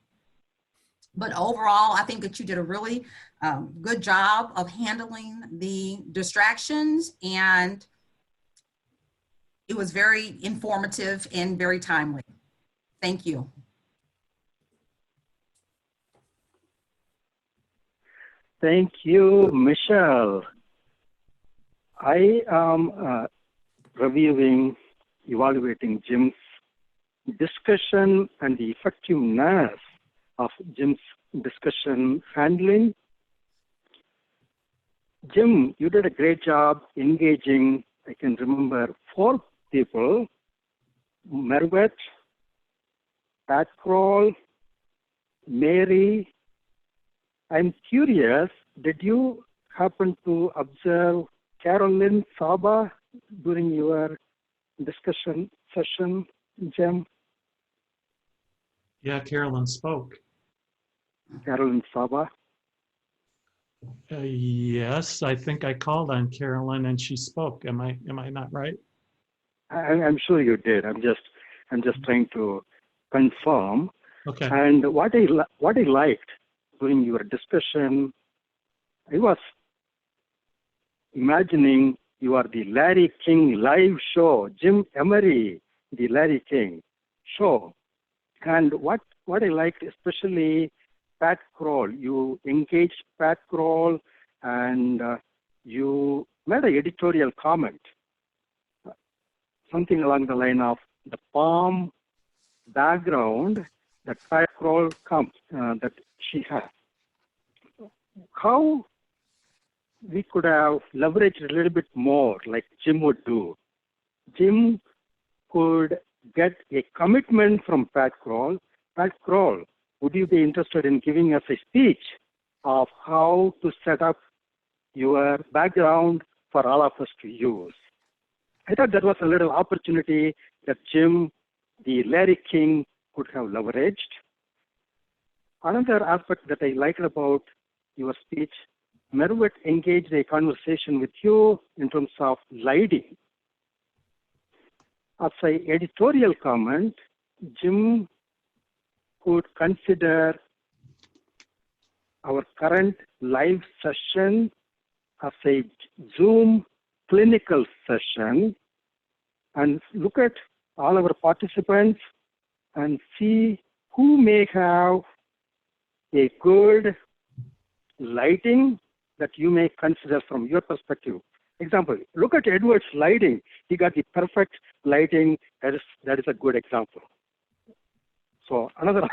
But overall, I think that you did a really good job of handling the distractions, and it was very informative and very timely. Thank you. Thank you, Michelle. I am evaluating Jim's discussion and the effectiveness of Jim's discussion handling. Jim, you did a great job engaging, I can remember 4 people: Mervet, Pat Kroll, Mary. I'm curious, did you happen to observe Carolyn Saba during your discussion session, Jim? Yeah, Carolyn spoke. Carolyn Saba? Yes, I think I called on Carolyn and she spoke. Am I not right? I'm sure you did. I'm just trying to confirm. Okay. And what I liked during your discussion, I was imagining you are the Larry King live show, Jim Emery, the Larry King show. And what I liked, especially Pat Kroll, you engaged Pat Kroll and you made an editorial comment, something along the line of the palm background that Pat Kroll that she has. How we could have leveraged a little bit more like Jim would do. Jim could get a commitment from Pat Kroll. Pat Kroll, would you be interested in giving us a speech of how to set up your background for all of us to use? I thought that was a little opportunity that Jim, the Larry King, could have leveraged. Another aspect that I liked about your speech, Mervet engaged a conversation with you in terms of lighting. As an editorial comment, Jim could consider our current live session as a Zoom clinical session and look at all our participants and see who may have a good lighting that you may consider from your perspective. Example, look at Edward's lighting. He got the perfect lighting. That is a good example. So another,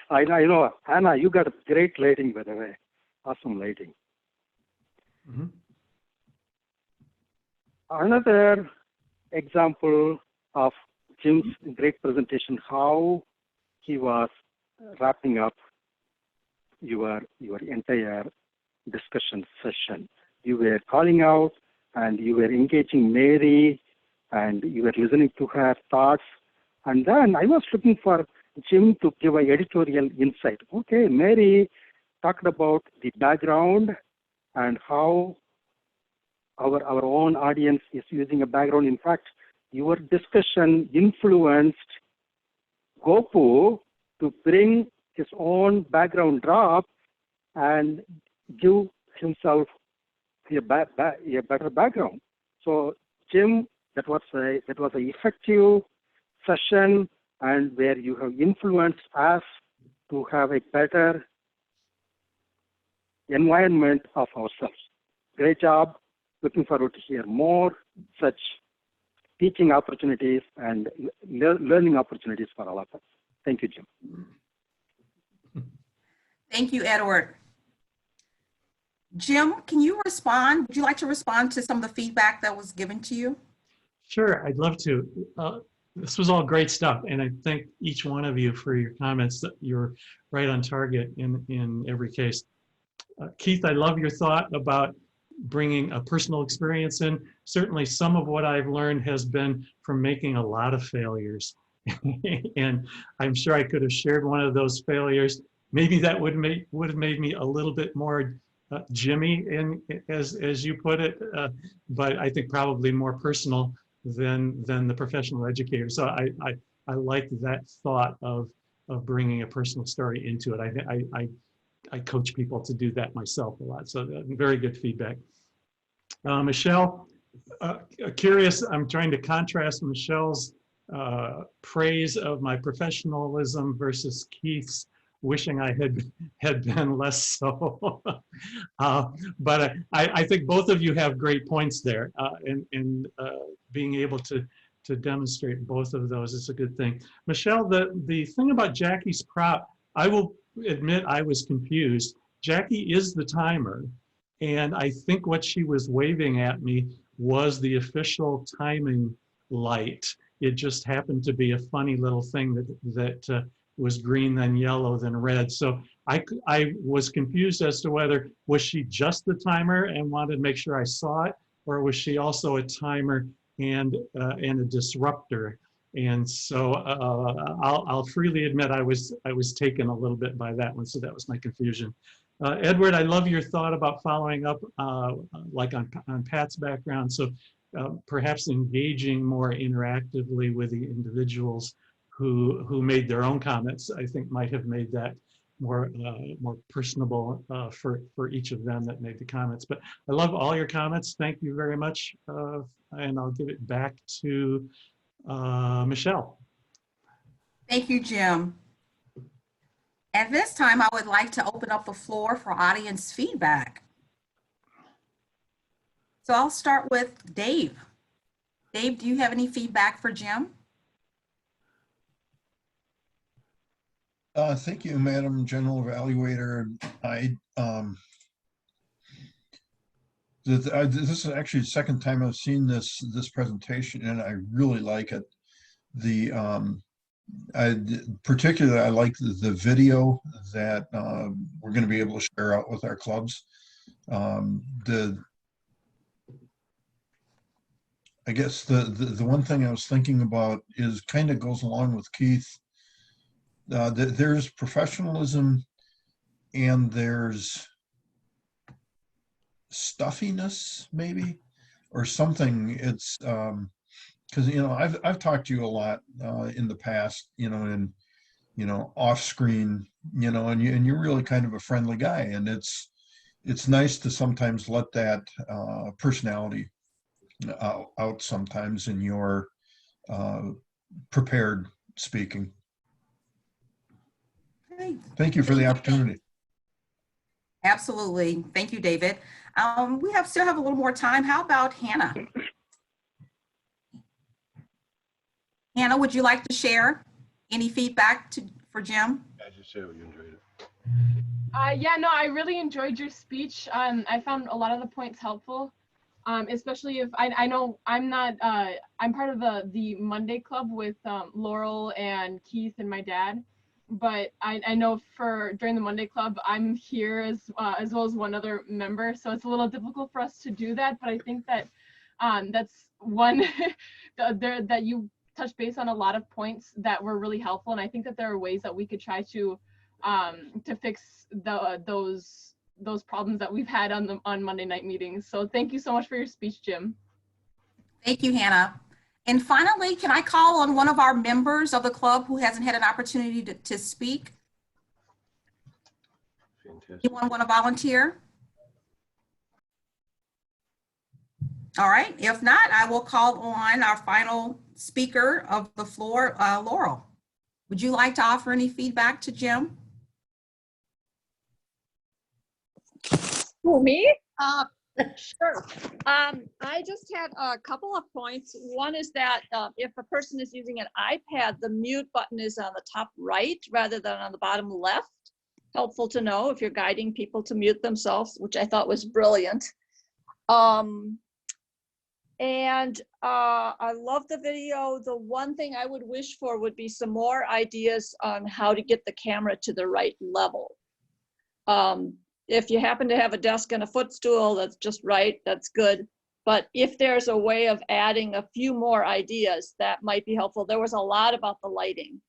I know, Anna, you got a great lighting, by the way. Awesome lighting. Mm-hmm. Another example of Jim's great presentation, how he was wrapping up your entire discussion session. You were calling out and you were engaging Mary and you were listening to her thoughts. And then I was looking for Jim to give an editorial insight. Okay, Mary talked about the background and how our own audience is using a background. In fact, your discussion influenced Gopu to bring his own background drop and give himself a better background. So, Jim, that was an effective session, and where you have influenced us to have a better environment of ourselves. Great job. Looking forward to hear more such teaching opportunities and learning opportunities for all of us. Thank you, Jim. Thank you, Edward. Jim, can you respond? Would you like to respond to some of the feedback that was given to you? Sure, I'd love to. This was all great stuff, and I thank each one of you for your comments. That you're right on target in every case. Keith, I love your thought about bringing a personal experience in. Certainly some of what I've learned has been from making a lot of failures. And I'm sure I could have shared one of those failures maybe that would have made me a little bit more Jimmy, as you put it, but I think probably more personal than the professional educator. So I like that thought of bringing a personal story into it. I coach people to do that myself a lot. So very good feedback. Michelle, curious, I'm trying to contrast Michelle's praise of my professionalism versus Keith's wishing I had been less so. But I think both of you have great points there, and being able to demonstrate both of those is a good thing. Michelle, the thing about Jackie's prop, I will admit I was confused. Jackie is the timer, and I think what she was waving at me was the official timing light. It just happened to be a funny little thing that was green, then yellow, then red. So I was confused as to whether was she just the timer and wanted to make sure I saw it, or was she also a timer and a disruptor? And so I'll freely admit I was taken a little bit by that one. So that was my confusion. Edward, I love your thought about following up like on Pat's background. So perhaps engaging more interactively with the individuals who made their own comments, I think might have made that more personable for each of them that made the comments. But I love all your comments. Thank you very much. And I'll give it back to Michelle. Thank you, Jim. At this time, I would like to open up the floor for audience feedback. So I'll start with Dave. Dave, do you have any feedback for Jim? Thank you, Madam General Evaluator. This is actually the second time I've seen this presentation, and I really like it. Particularly, I like the video that we're going to be able to share out with our clubs. I guess the one thing I was thinking about is kind of goes along with Keith. There's professionalism and there's stuffiness, maybe, or something. It's because I've talked to you a lot in the past, and off screen, and you're really kind of a friendly guy, and it's nice to sometimes let that personality out sometimes in your prepared speaking. Thank you for the opportunity. Absolutely. Thank you, David. We still have a little more time. How about Hannah? Hannah, would you like to share any feedback for Jim? I just say you enjoyed it. Yeah, no, I really enjoyed your speech. I found a lot of the points helpful, especially if I know I'm not, I'm part of the Monday Club with Laurel and Keith and my dad. But I know during the Monday Club, I'm here as well as one other member. So it's a little difficult for us to do that. But I think that that's one that you touched base on a lot of points that were really helpful. And I think that there are ways that we could try to fix those problems that we've had on Monday night meetings. So thank you so much for your speech, Jim. Thank you, Hannah. And finally, can I call on one of our members of the club who hasn't had an opportunity to speak? Fantastic. Anyone want to volunteer? All right, if not, I will call on our final speaker of the floor, Laurel. Would you like to offer any feedback to Jim? Who, me? Sure. I just had a couple of points. One is that if a person is using an iPad, the mute button is on the top right rather than on the bottom left. Helpful to know if you're guiding people to mute themselves, which I thought was brilliant. And I love the video. The one thing I would wish for would be some more ideas on how to get the camera to the right level. If you happen to have a desk and a footstool, that's just right, that's good. But if there's a way of adding a few more ideas, that might be helpful. There was a lot about the lighting.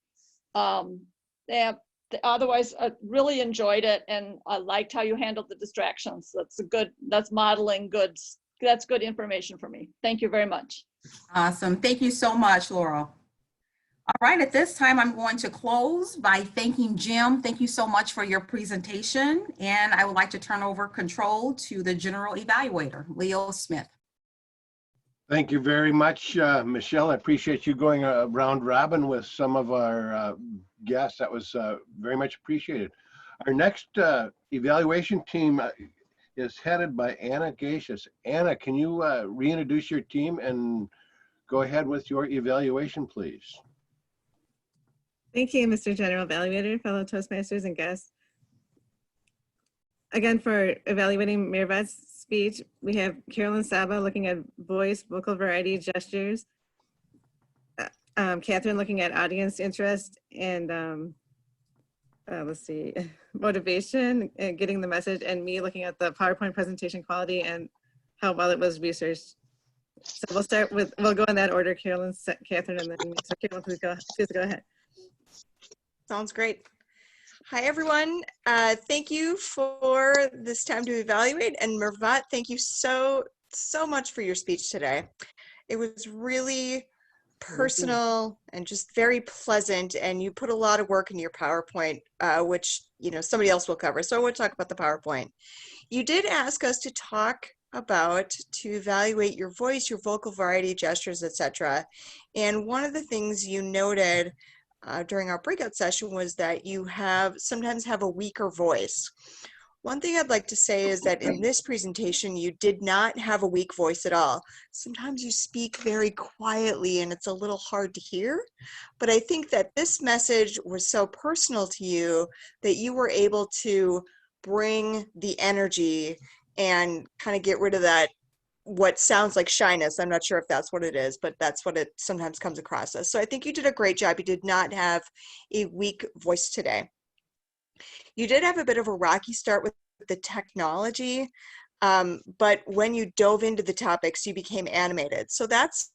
otherwise, I really enjoyed it, and I liked how you handled the distractions. That's modeling good. That's good information for me. Thank you very much. Awesome. Thank you so much, Laurel. All right, at this time, I'm going to close by thanking Jim. Thank you so much for your presentation. And I would like to turn over control to the general evaluator, Leo Smith. Thank you very much, Michelle. I appreciate you going round robin with some of our guests. That was very much appreciated. Our next evaluation team is headed by Anna Gacius. Anna, can you reintroduce your team and go ahead with your evaluation, please? Thank you, Mr. General Evaluator, fellow Toastmasters and guests. Again, for evaluating Mirvat's speech, we have Carolyn Saba looking at voice, vocal variety, gestures. Catherine looking at audience interest and let's see, motivation and getting the message, and me looking at the PowerPoint presentation quality and how well it was researched. So we'll go in that order, Carolyn, Catherine, and then so Carolyn, please go ahead. Sounds great. Hi, everyone. Thank you for this time to evaluate. And Mirvat, thank you so much for your speech today. It was really personal and just very pleasant. And you put a lot of work into your PowerPoint, which, somebody else will cover. So I want to talk about the PowerPoint. You did ask us to talk about to evaluate your voice, your vocal variety, gestures, etc. And one of the things you noted during our breakout session was that you sometimes have a weaker voice. One thing I'd like to say is that in this presentation, you did not have a weak voice at all. Sometimes you speak very quietly and it's a little hard to hear, but I think that this message was so personal to you that you were able to bring the energy and kind of get rid of that what sounds like shyness. I'm not sure if that's what it is, but that's what it sometimes comes across as. So I think you did a great job. You did not have a weak voice today. You did have a bit of a rocky start with the technology, but when you dove into the topics, you became animated. So that's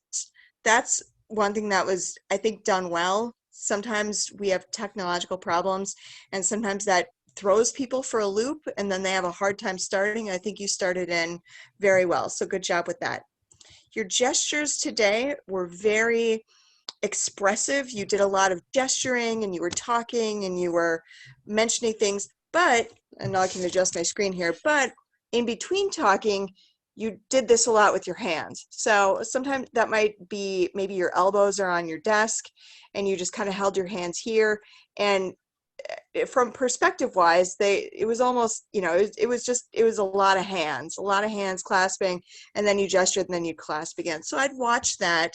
one thing that was, I think, done well. Sometimes we have technological problems, and sometimes that throws people for a loop and then they have a hard time starting. I think you started in very well, so good job with that. Your gestures today were very expressive. You did a lot of gesturing and you were talking and you were mentioning things, but, and now I can adjust my screen here, but in between talking, you did this a lot with your hands. So sometimes that might be maybe your elbows are on your desk and you just kind of held your hands here, and from perspective wise, it was almost, it was a lot of hands clasping, and then you gestured and then you clasp again. So I'd watch that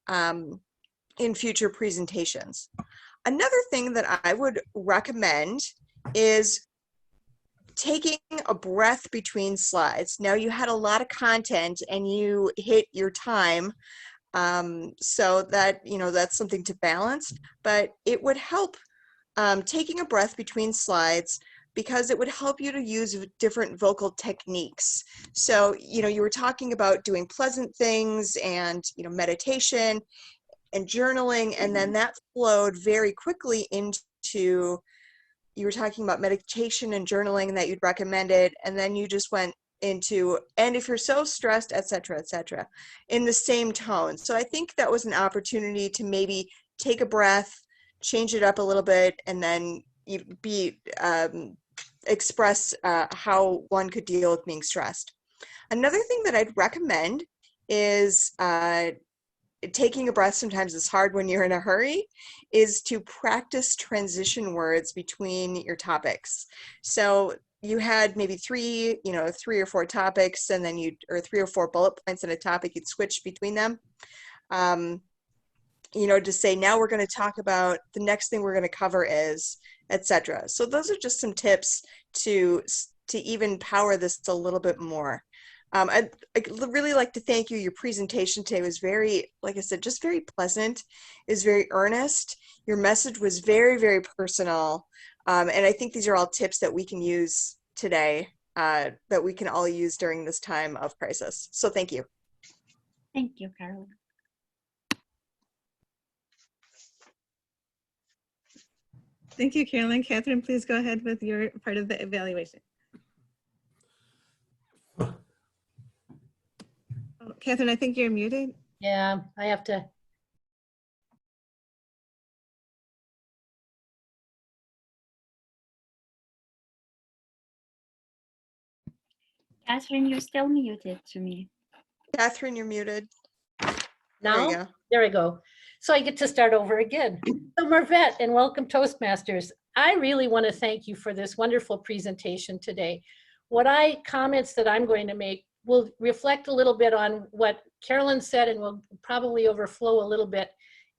in future presentations. Another thing that I would recommend is taking a breath between slides. Now you had a lot of content and you hit your time, so that, that's something to balance, but it would help taking a breath between slides, because it would help you to use different vocal techniques. So, you were talking about doing pleasant things and, meditation and journaling, and then that flowed very quickly into, you were talking about meditation and journaling that you'd recommended, and then you just went into, and if you're so stressed, etc., in the same tone. So I think that was an opportunity to maybe take a breath, change it up a little bit, and then express how one could deal with being stressed. Another thing that I'd recommend is taking a breath. Sometimes it's hard when you're in a hurry, is to practice transition words between your topics. So you had maybe three or four topics, and then or 3 or 4 bullet points in a topic, you'd switch between them. To say, now we're going to talk about the next thing we're going to cover is, etc. So those are just some tips to even power this a little bit more. I'd really like to thank you. Your presentation today was very, like I said, just very pleasant. It was very earnest. Your message was very, very personal. And I think these are all tips that we can use today, that we can all use during this time of crisis. So thank you. Thank you, Carolyn. Thank you, Carolyn. Catherine, please go ahead with your part of the evaluation. Oh, Catherine, I think you're muted. Yeah, I have to. Catherine, you're still muted to me. Catherine, you're muted. Now, There you go. there we go. So I get to start over again. So Mervette and welcome Toastmasters. I really want to thank you for this wonderful presentation today. Comments that I'm going to make will reflect a little bit on what Carolyn said and will probably overflow a little bit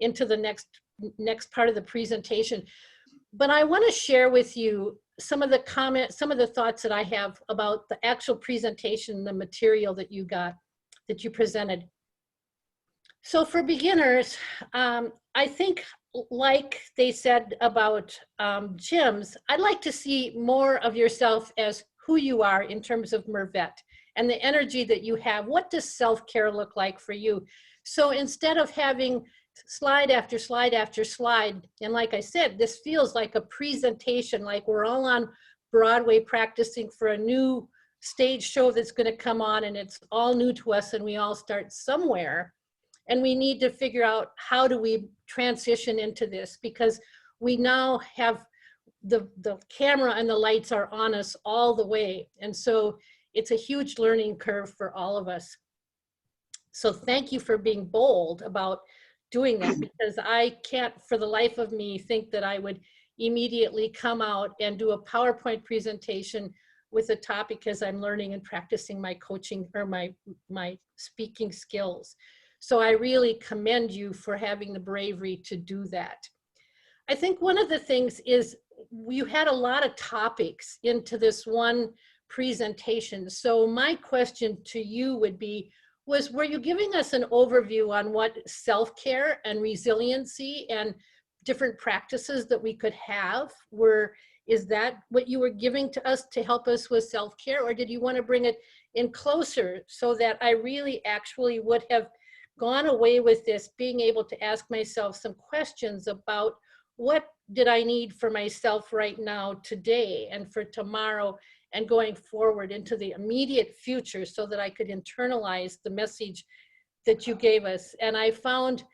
into the next part of the presentation. But I want to share with you some of the comments, some of the thoughts that I have about the actual presentation, the material that you presented. So for beginners, I think like they said about gyms, I'd like to see more of yourself as who you are in terms of Mervette and the energy that you have. What does self-care look like for you? So instead of having slide after slide after slide, and like I said, this feels like a presentation, like we're all on Broadway practicing for a new stage show that's going to come on, and it's all new to us, and we all start somewhere. And we need to figure out how do we transition into this, because we now have the camera and the lights are on us all the way. And so it's a huge learning curve for all of us. So thank you for being bold about doing that, because I can't for the life of me think that I would immediately come out and do a PowerPoint presentation with a topic as I'm learning and practicing my coaching or my speaking skills. So I really commend you for having the bravery to do that. I think one of the things is you had a lot of topics into this one presentation. So my question to you would be, were you giving us an overview on what self-care and resiliency and different practices that we could have? Is that what you were giving to us to help us with self-care, or did you want to bring it in closer so that I really actually would have gone away with this being able to ask myself some questions about what did I need for myself right now today and for tomorrow and going forward into the immediate future, so that I could internalize the message that you gave us. And I found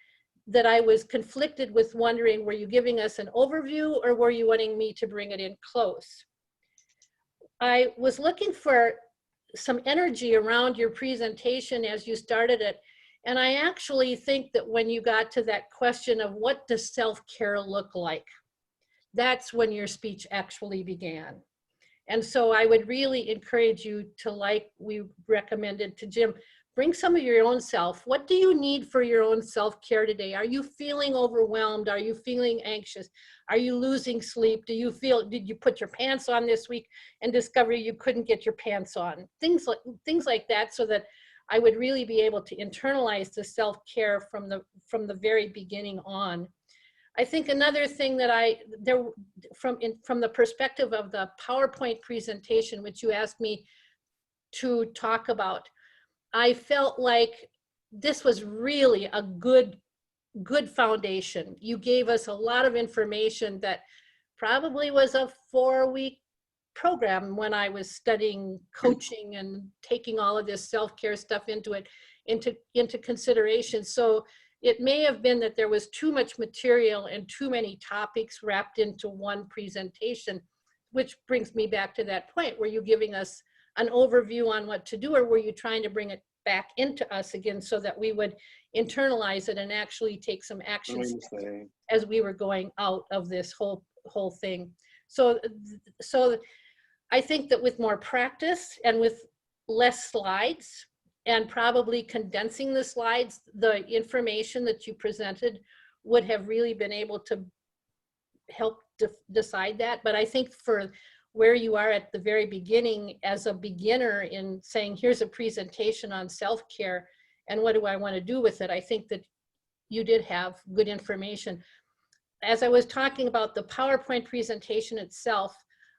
that I was conflicted with wondering, were you giving us an overview or were you wanting me to bring it in close? I was looking for some energy around your presentation as you started it. And I actually think that when you got to that question of what does self-care look like, that's when your speech actually began. And so I would really encourage you to, like we recommended to Jim, bring some of your own self. What do you need for your own self-care today? Are you feeling overwhelmed? Are you feeling anxious? Are you losing sleep? Did you put your pants on this week and discover you couldn't get your pants on? Things like that, so that I would really be able to internalize the self-care from the very beginning on. I think another thing that from the perspective of the PowerPoint presentation, which you asked me to talk about, I felt like this was really a good foundation. You gave us a lot of information that probably was a 4-week program when I was studying coaching and taking all of this self-care stuff into consideration. So it may have been that there was too much material and too many topics wrapped into one presentation, which brings me back to that point. Were you giving us an overview on what to do, or were you trying to bring it back into us again so that we would internalize it and actually take some action as we were going out of this whole thing? So I think that with more practice and with less slides, and probably condensing the slides, the information that you presented would have really been able to help decide that. But I think for where you are at the very beginning as a beginner in saying, here's a presentation on self-care and what do I want to do with it, I think that you did have good information. As I was talking about the PowerPoint presentation itself,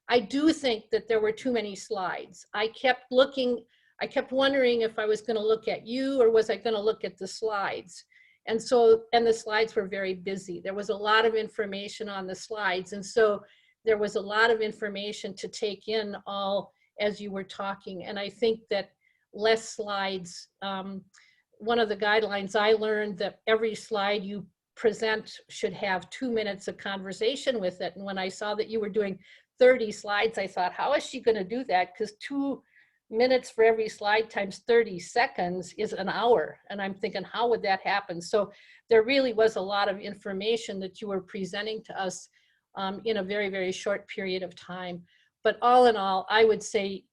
I do think that there were too many slides. I kept wondering if I was going to look at you or was I going to look at the slides. And so, and the slides were very busy. There was a lot of information on the slides. And so there was a lot of information to take in all as you were talking. And I think that less slides, one of the guidelines I learned that every slide you present should have 2 minutes of conversation with it. And when I saw that you were doing 30 slides, I thought, how is she going to do that? Because 2 minutes for every slide times 30 seconds is an hour. And I'm thinking, how would that happen? So there really was a lot of information that you were presenting to us in a very, very short period of time. But all in all, I would say,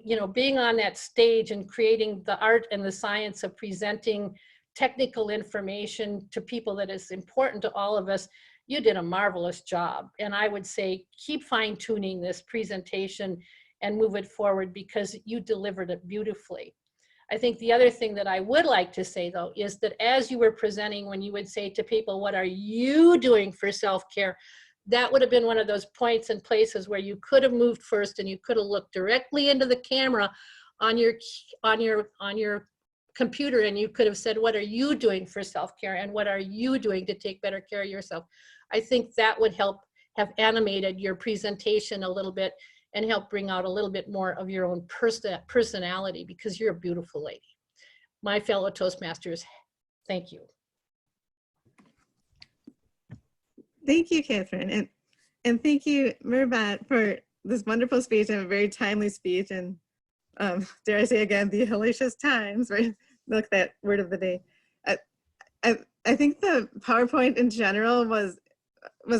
you know, being on that stage and creating the art and the science of presenting technical information to people that is important to all of us, you did a marvelous job. And I would say, keep fine tuning this presentation and move it forward because you delivered it beautifully. I think the other thing that I would like to say though, is that as you were presenting, when you would say to people, what are you doing for self-care? That would have been one of those points and places where you could have moved first and you could have looked directly into the camera on your computer and you could have said, what are you doing for self-care and what are you doing to take better care of yourself? I think that would help have animated your presentation a little bit and help bring out a little bit more of your own personality because you're a beautiful lady. My fellow Toastmasters, thank you. Thank you, Catherine. And thank you, Mirbat, for this wonderful speech and a very timely speech. And dare I say again, the hellacious times, right? Look, that word of the day. I think the PowerPoint in general was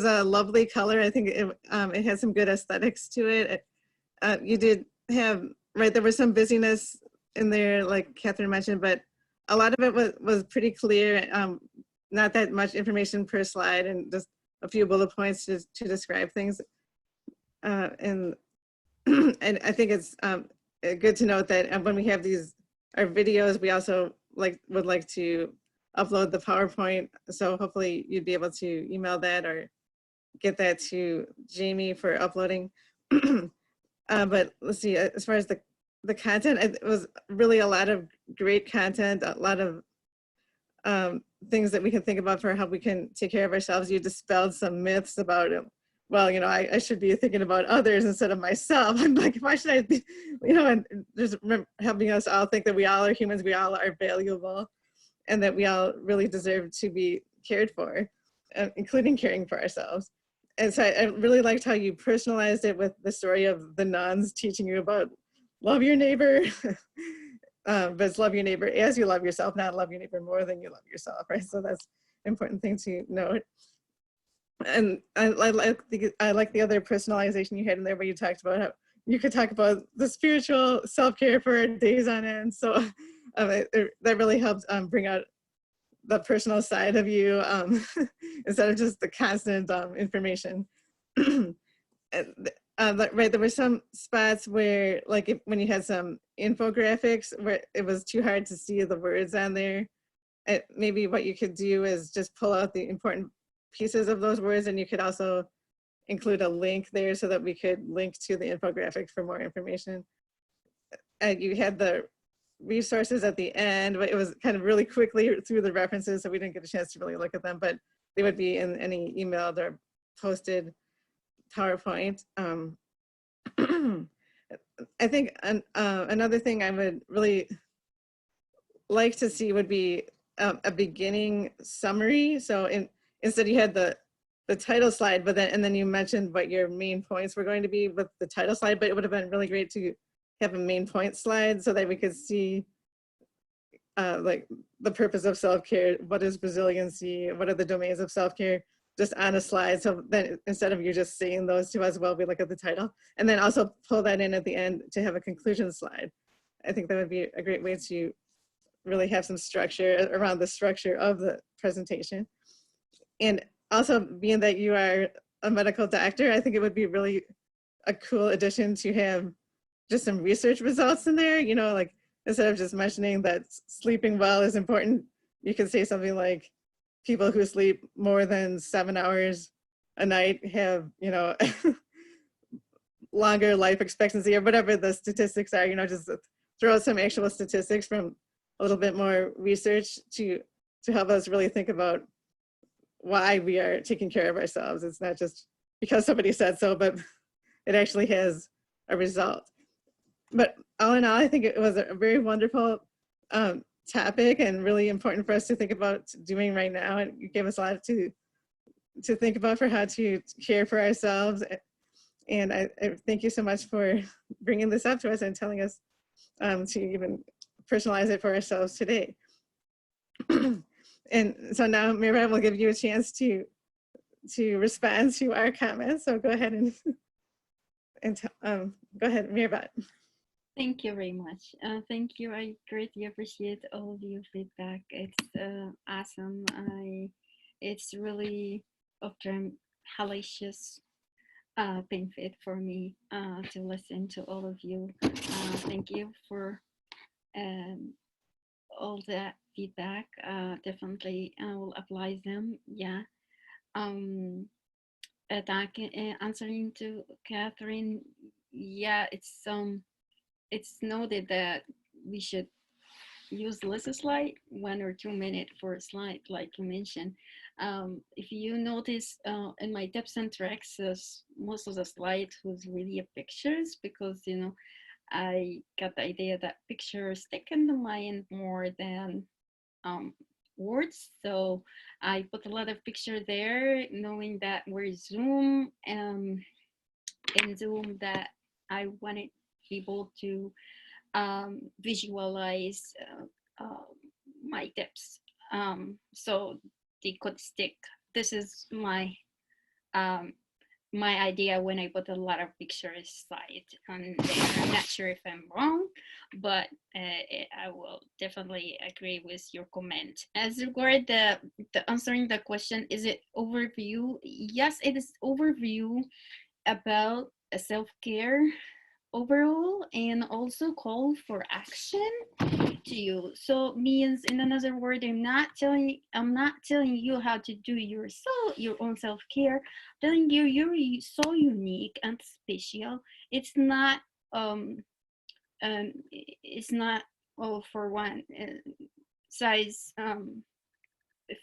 a lovely color. I think it had some good aesthetics to it. You did have, right, there was some busyness in there, like Catherine mentioned, but a lot of it was pretty clear. Not that much information per slide and just a few bullet points to describe things. And I think it's good to note that when we have our videos, we also would like to upload the PowerPoint. So hopefully you'd be able to email that or get that to Jamie for uploading. But let's see, as far as the content, it was really a lot of great content, a lot of things that we can think about for how we can take care of ourselves. You dispelled some myths about it. Well, you know, I should be thinking about others instead of myself. I'm like, why should I be, you know, and just helping us all think that we all are humans, we all are valuable, and that we all really deserve to be cared for, including caring for ourselves. And so I really liked how you personalized it with the story of the nuns teaching you about love your neighbor, but it's love your neighbor as you love yourself, not love your neighbor more than you love yourself, right? So that's an important thing to note. And I like the other personalization you had in there where you talked about how you could talk about the spiritual self-care for days on end. So that really helps bring out the personal side of you instead of just the constant information. Right, there were some spots where, like, when you had some infographics where it was too hard to see the words on there. Maybe what you could do is just pull out the important pieces of those words, and you could also include a link there so that we could link to the infographic for more information. And you had the resources at the end, but it was kind of really quickly through the references, so we didn't get a chance to really look at them, but they would be in any emailed or posted PowerPoint. I think another thing I would really like to see would be a beginning summary. So instead you had the title slide, but then you mentioned what your main points were going to be with the title slide, but it would have been really great to have a main point slide so that we could see like the purpose of self-care, what is resiliency, what are the domains of self-care, just on a slide. So then instead of you just saying those to us while we look at the title, and then also pull that in at the end to have a conclusion slide. I think that would be a great way to really have some structure around the structure of the presentation. And also, being that you are a medical doctor, I think it would be really a cool addition to have just some research results in there, you know, like instead of just mentioning that sleeping well is important, you could say something like people who sleep more than 7 hours a night have, you know, longer life expectancy or whatever the statistics are, you know, just throw out some actual statistics from a little bit more research to to help us really think about why we are taking care of ourselves. It's not just because somebody said so, but it actually has a result. But all in all, I think it was a very wonderful topic and really important for us to think about doing right now. And you gave us a lot to think about for how to care for ourselves. And I thank you so much for bringing this up to us and telling us to even personalize it for ourselves today. And so now Mira will give you a chance to respond to our comments. So go ahead and go ahead, Mira. Thank you very much. Thank you. I greatly appreciate all of your feedback. It's awesome. It's really of hellacious benefit for me to listen to all of you. Thank you for all that feedback. Definitely I will apply them. Yeah. Answering to Catherine, yeah, it's noted that we should use less slide, 1 or 2 minutes for a slide, like you mentioned. If you notice in my tips and tricks, most of the slides was really pictures, because I got the idea that pictures stick in the mind more than words. So I put a lot of picture there, knowing that we're Zoom, in Zoom that I wanted people to visualize my tips, so they could stick. This is my my idea when I put a lot of pictures slide on there. I'm not sure if I'm wrong, but I will definitely agree with your comment. As regard the answering the question, is it overview? Yes, it is overview about self-care overall, and also call for action to you. So means, in another word, I'm not telling you how to do your own self-care. Telling you you're so unique and special. It's not all for one size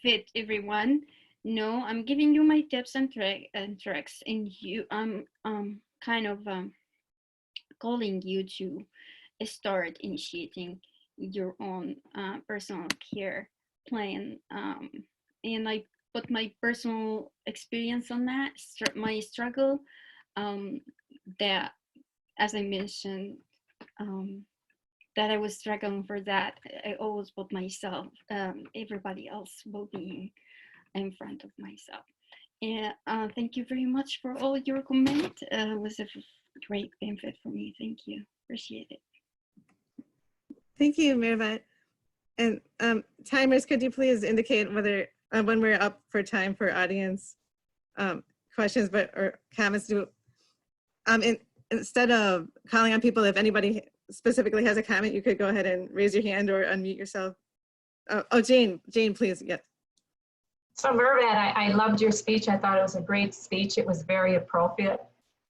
fit everyone. No, I'm giving you my tips and tricks, and you kind of calling you to start initiating your own personal care plan. And I put my personal experience on that, my struggle, that, as I mentioned, that I was struggling for that. I always put myself, everybody else will be in front of myself. And thank you very much for all your comment. It was a great benefit for me. Thank you. Appreciate it. Thank you, Mirabat. And timers, could you please indicate whether when we're up for time for audience questions or comments? Instead of calling on people, if anybody specifically has a comment, you could go ahead and raise your hand or unmute yourself. Oh, Jane, please. Yes. So Mirabat, I loved your speech. I thought it was a great speech. It was very appropriate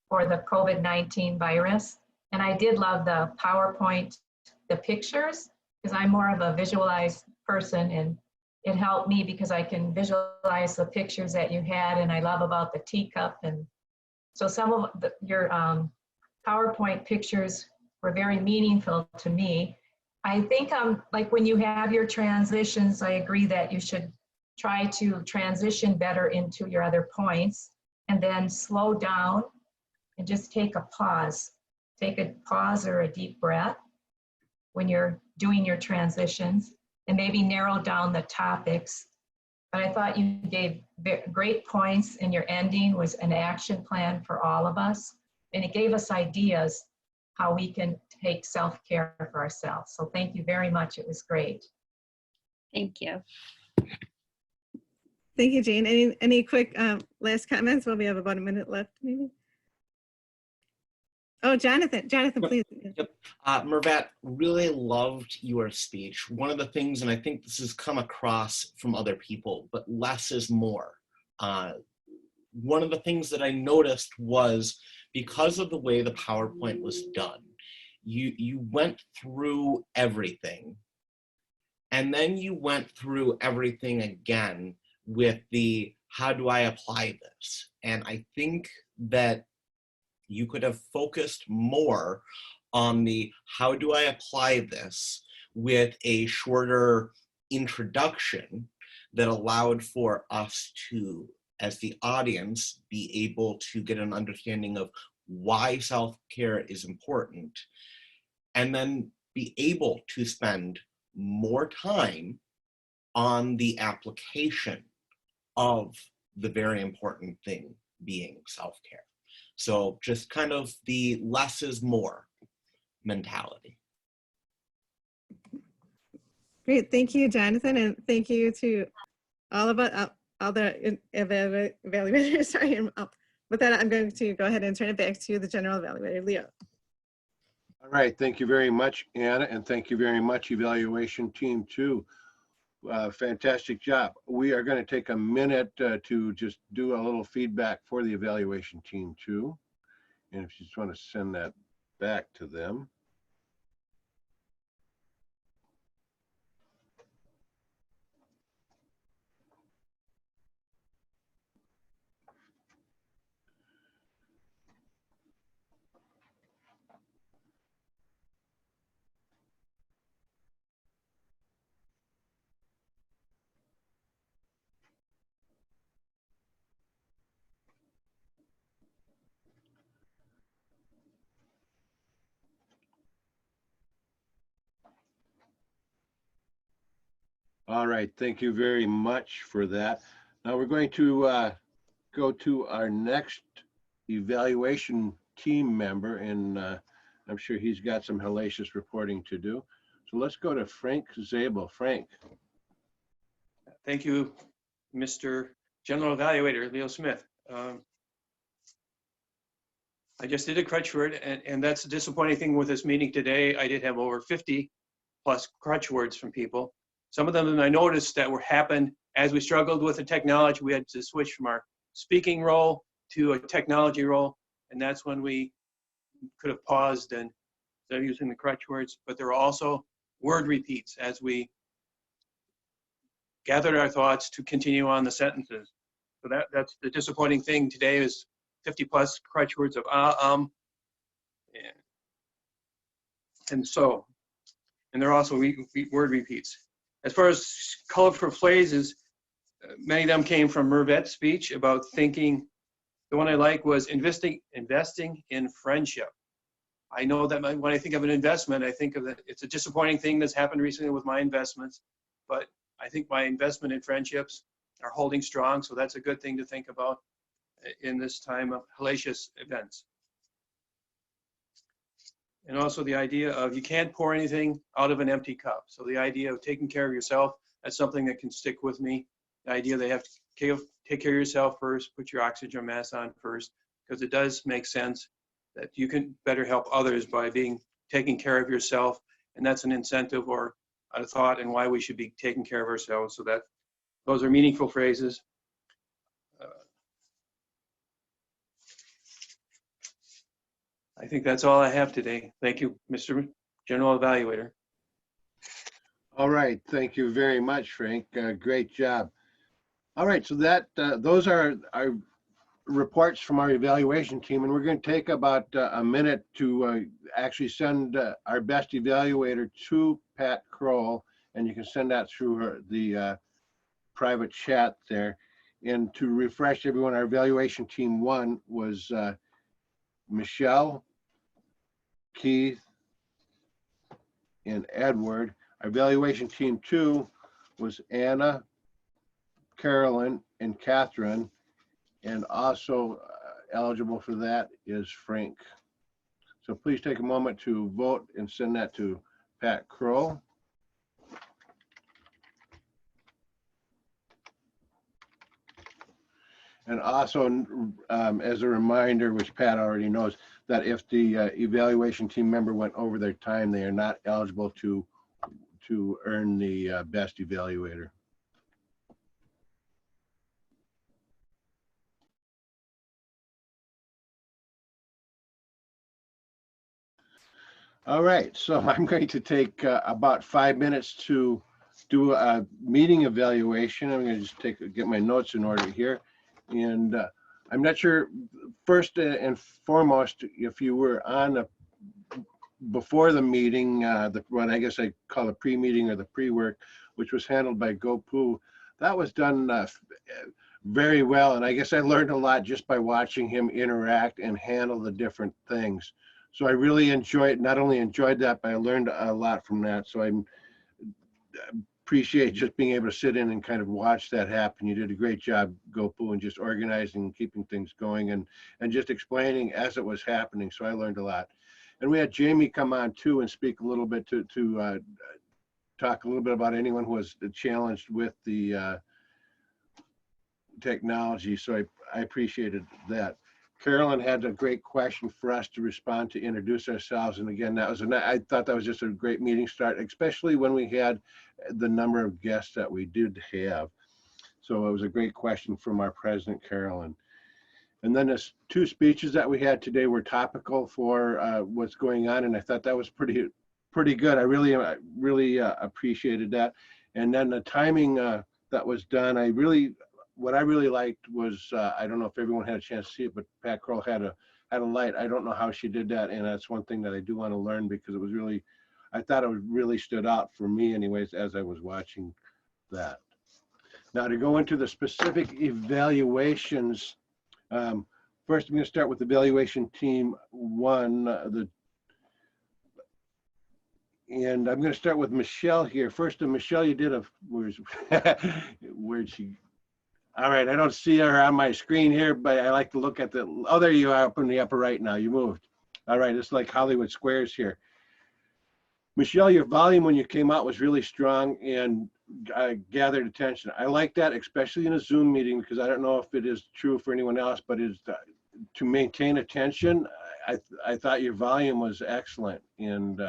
for the COVID-19 virus. And I did love the PowerPoint, the pictures, because I'm more of a visualized person, and it helped me because I can visualize the pictures that you had, and I love about the teacup. And so some of your PowerPoint pictures were very meaningful to me. I think like when you have your transitions, I agree that you should try to transition better into your other points, and then slow down and just take a pause. Take a pause or a deep breath when you're doing your transitions, and maybe narrow down the topics. But I thought you gave great points, and your ending was an action plan for all of us. And it gave us ideas how we can take self-care for ourselves. So thank you very much. It was great. Thank you. Thank you, Jane. Any quick last comments? Well, we have about a minute left, maybe. Oh, Jonathan, please. Yep. Mervat, really loved your speech. One of the things, and I think this has come across from other people, but less is more. One of the things that I noticed was, because of the way the PowerPoint was done, you went through everything And then you went through everything again with the, how do I apply this? And I think that you could have focused more on the, how do I apply this, with a shorter introduction that allowed for us to, as the audience, be able to get an understanding of why self-care is important, and then be able to spend more time on the application of the very important thing being self-care. So just kind of the less is more mentality. Great, thank you, Jonathan, and thank you to all of us, all the evaluators. Sorry, with that, I'm going to go ahead and turn it back to the general evaluator, Leo. All right, thank you very much, Anna, and thank you very much, evaluation team 2. Fantastic job. We are going to take a minute to just do a little feedback for the evaluation team 2. And if you just want to send that back to them. All right, thank you very much for that. Now we're going to go to our next evaluation team member, and I'm sure he's got some hellacious reporting to do. So let's go to Frank Zabel. Frank. Thank you, Mr. General Evaluator, Leo Smith. I just did a crutch word, and that's the disappointing thing with this meeting today. I did have over 50 plus crutch words from people. Some of them I noticed that happened as we struggled with the technology. We had to switch from our speaking role to a technology role, and that's when we could have paused and instead of using the crutch words. But there were also word repeats as we gathered our thoughts to continue on the sentences. So that's the disappointing thing today, is 50 plus crutch words of and so, and there are also word repeats. As far as colorful phrases, many of them came from Mervet's speech about thinking. The one I like was investing in friendship. I know that when I think of an investment, I think of it, it's a disappointing thing that's happened recently with my investments, but I think my investment in friendships are holding strong, so that's a good thing to think about in this time of hellacious events. And also the idea of you can't pour anything out of an empty cup. So the idea of taking care of yourself, that's something that can stick with me. The idea they have to take care of yourself first, put your oxygen mask on first, because it does make sense that you can better help others by taking care of yourself. And that's an incentive or a thought and why we should be taking care of ourselves. So that those are meaningful phrases. I think that's all I have today. Thank you, Mr. General Evaluator. All right, thank you very much, Frank. Great job. All right, so those are our reports from our evaluation team, and we're going to take about a minute to actually send our best evaluator to Pat Kroll, and you can send that through the private chat there. And to refresh everyone, our evaluation team 1 was Michelle, Keith, and Edward. Our evaluation team 2 was Anna, Carolyn, and Catherine, and also eligible for that is Frank. So please take a moment to vote and send that to Pat Kroll. And also, as a reminder, which Pat already knows, that if the evaluation team member went over their time, they are not eligible to earn the best evaluator. All right, so I'm going to take about 5 minutes to do a meeting evaluation. I'm going to just get my notes in order here. And I'm not sure, first and foremost, if you were on before the meeting, what I guess I call the pre-meeting or the pre-work, which was handled by Gopu. That was done very well. And I guess I learned a lot just by watching him interact and handle the different things. So I really not only enjoyed that, but I learned a lot from that. So I appreciate just being able to sit in and kind of watch that happen. You did a great job, Gopu, and just organizing and keeping things going and just explaining as it was happening. So I learned a lot. And we had Jamie come on too and speak a little bit to talk a little bit about anyone who was challenged with the technology. So I appreciated that. Carolyn had a great question for us to respond to, introduce ourselves. And again, I thought that was just a great meeting start, especially when we had the number of guests that we did have. So it was a great question from our president, Carolyn. And then the two speeches that we had today were topical for what's going on. And I thought that was pretty good. I really appreciated that. And then the timing that was done, what I really liked was, I don't know if everyone had a chance to see it, but Pat Kroll had a light. I don't know how she did that. And that's one thing that I do want to learn, because it was really, I thought it really stood out for me anyways, as I was watching that. Now to go into the specific evaluations, first I'm going to start with evaluation team 1, and I'm going to start with Michelle here. First, Michelle, you did where'd she? All right, I don't see her on my screen here, but I like to look at oh, there you are up in the upper right now. You moved. All right, it's like Hollywood Squares here. Michelle, your volume when you came out was really strong and gathered attention. I like that, especially in a Zoom meeting, because I don't know if it is true for anyone else, but it's to maintain attention. I thought your volume was excellent, and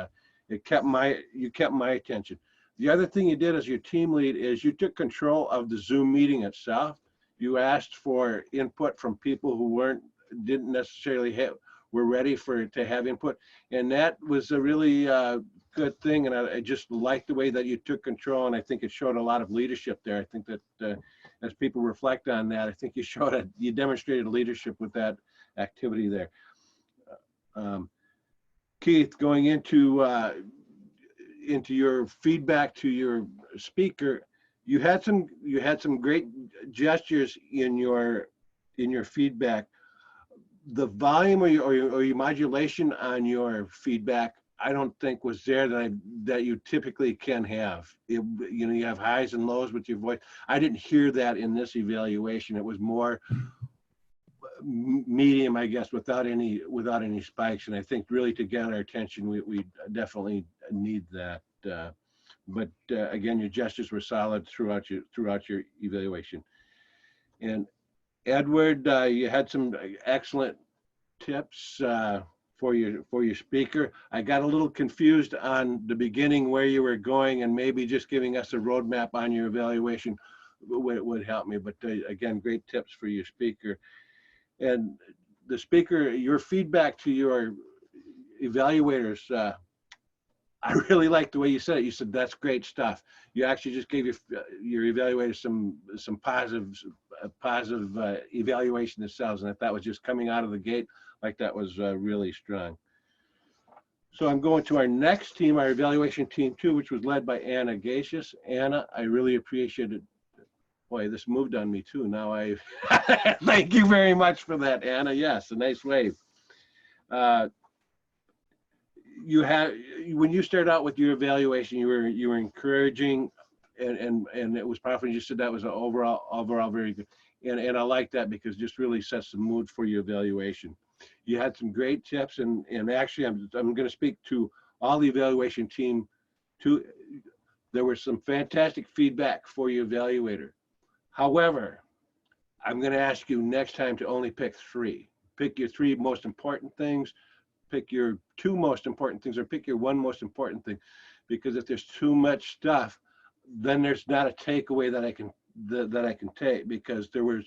you kept my attention. The other thing you did as your team lead is you took control of the Zoom meeting itself. You asked for input from people who didn't necessarily were ready to have input, and that was a really good thing. And I just liked the way that you took control, and I think it showed a lot of leadership there. I think that as people reflect on that, I think you demonstrated leadership with that activity there. Keith, going into your feedback to your speaker, you had some great gestures in your feedback. The volume or your modulation on your feedback, I don't think was there that you typically can have. You have highs and lows with your voice. I didn't hear that in this evaluation. It was more medium, I guess, without any spikes. And I think really to get our attention, we definitely need that. But again, your gestures were solid throughout your evaluation. And Edward, you had some excellent tips for your speaker. I got a little confused on the beginning where you were going, and maybe just giving us a roadmap on your evaluation would help me. But again, great tips for your speaker. And the speaker, your feedback to your evaluators, I really like the way you said it. You said, that's great stuff. You actually just gave your evaluators some positive evaluation themselves. And that was just coming out of the gate like that was really strong. So I'm going to our next team, our evaluation team 2, which was led by Anna Gacius. Anna, I really appreciated. Boy, this moved on me too. Now thank you very much for that, Anna. Yes, a nice wave. When you started out with your evaluation, you were encouraging, and it was powerful. You said that was an overall very good, and I like that because it just really sets the mood for your evaluation. You had some great tips, and actually I'm going to speak to all the evaluation team too. There was some fantastic feedback for your evaluator. However, I'm going to ask you next time to only pick 3. Pick your 3 most important things, pick your 2 most important things, or pick your 1 most important thing. Because if there's too much stuff, then there's not a takeaway that I can take. Because there was,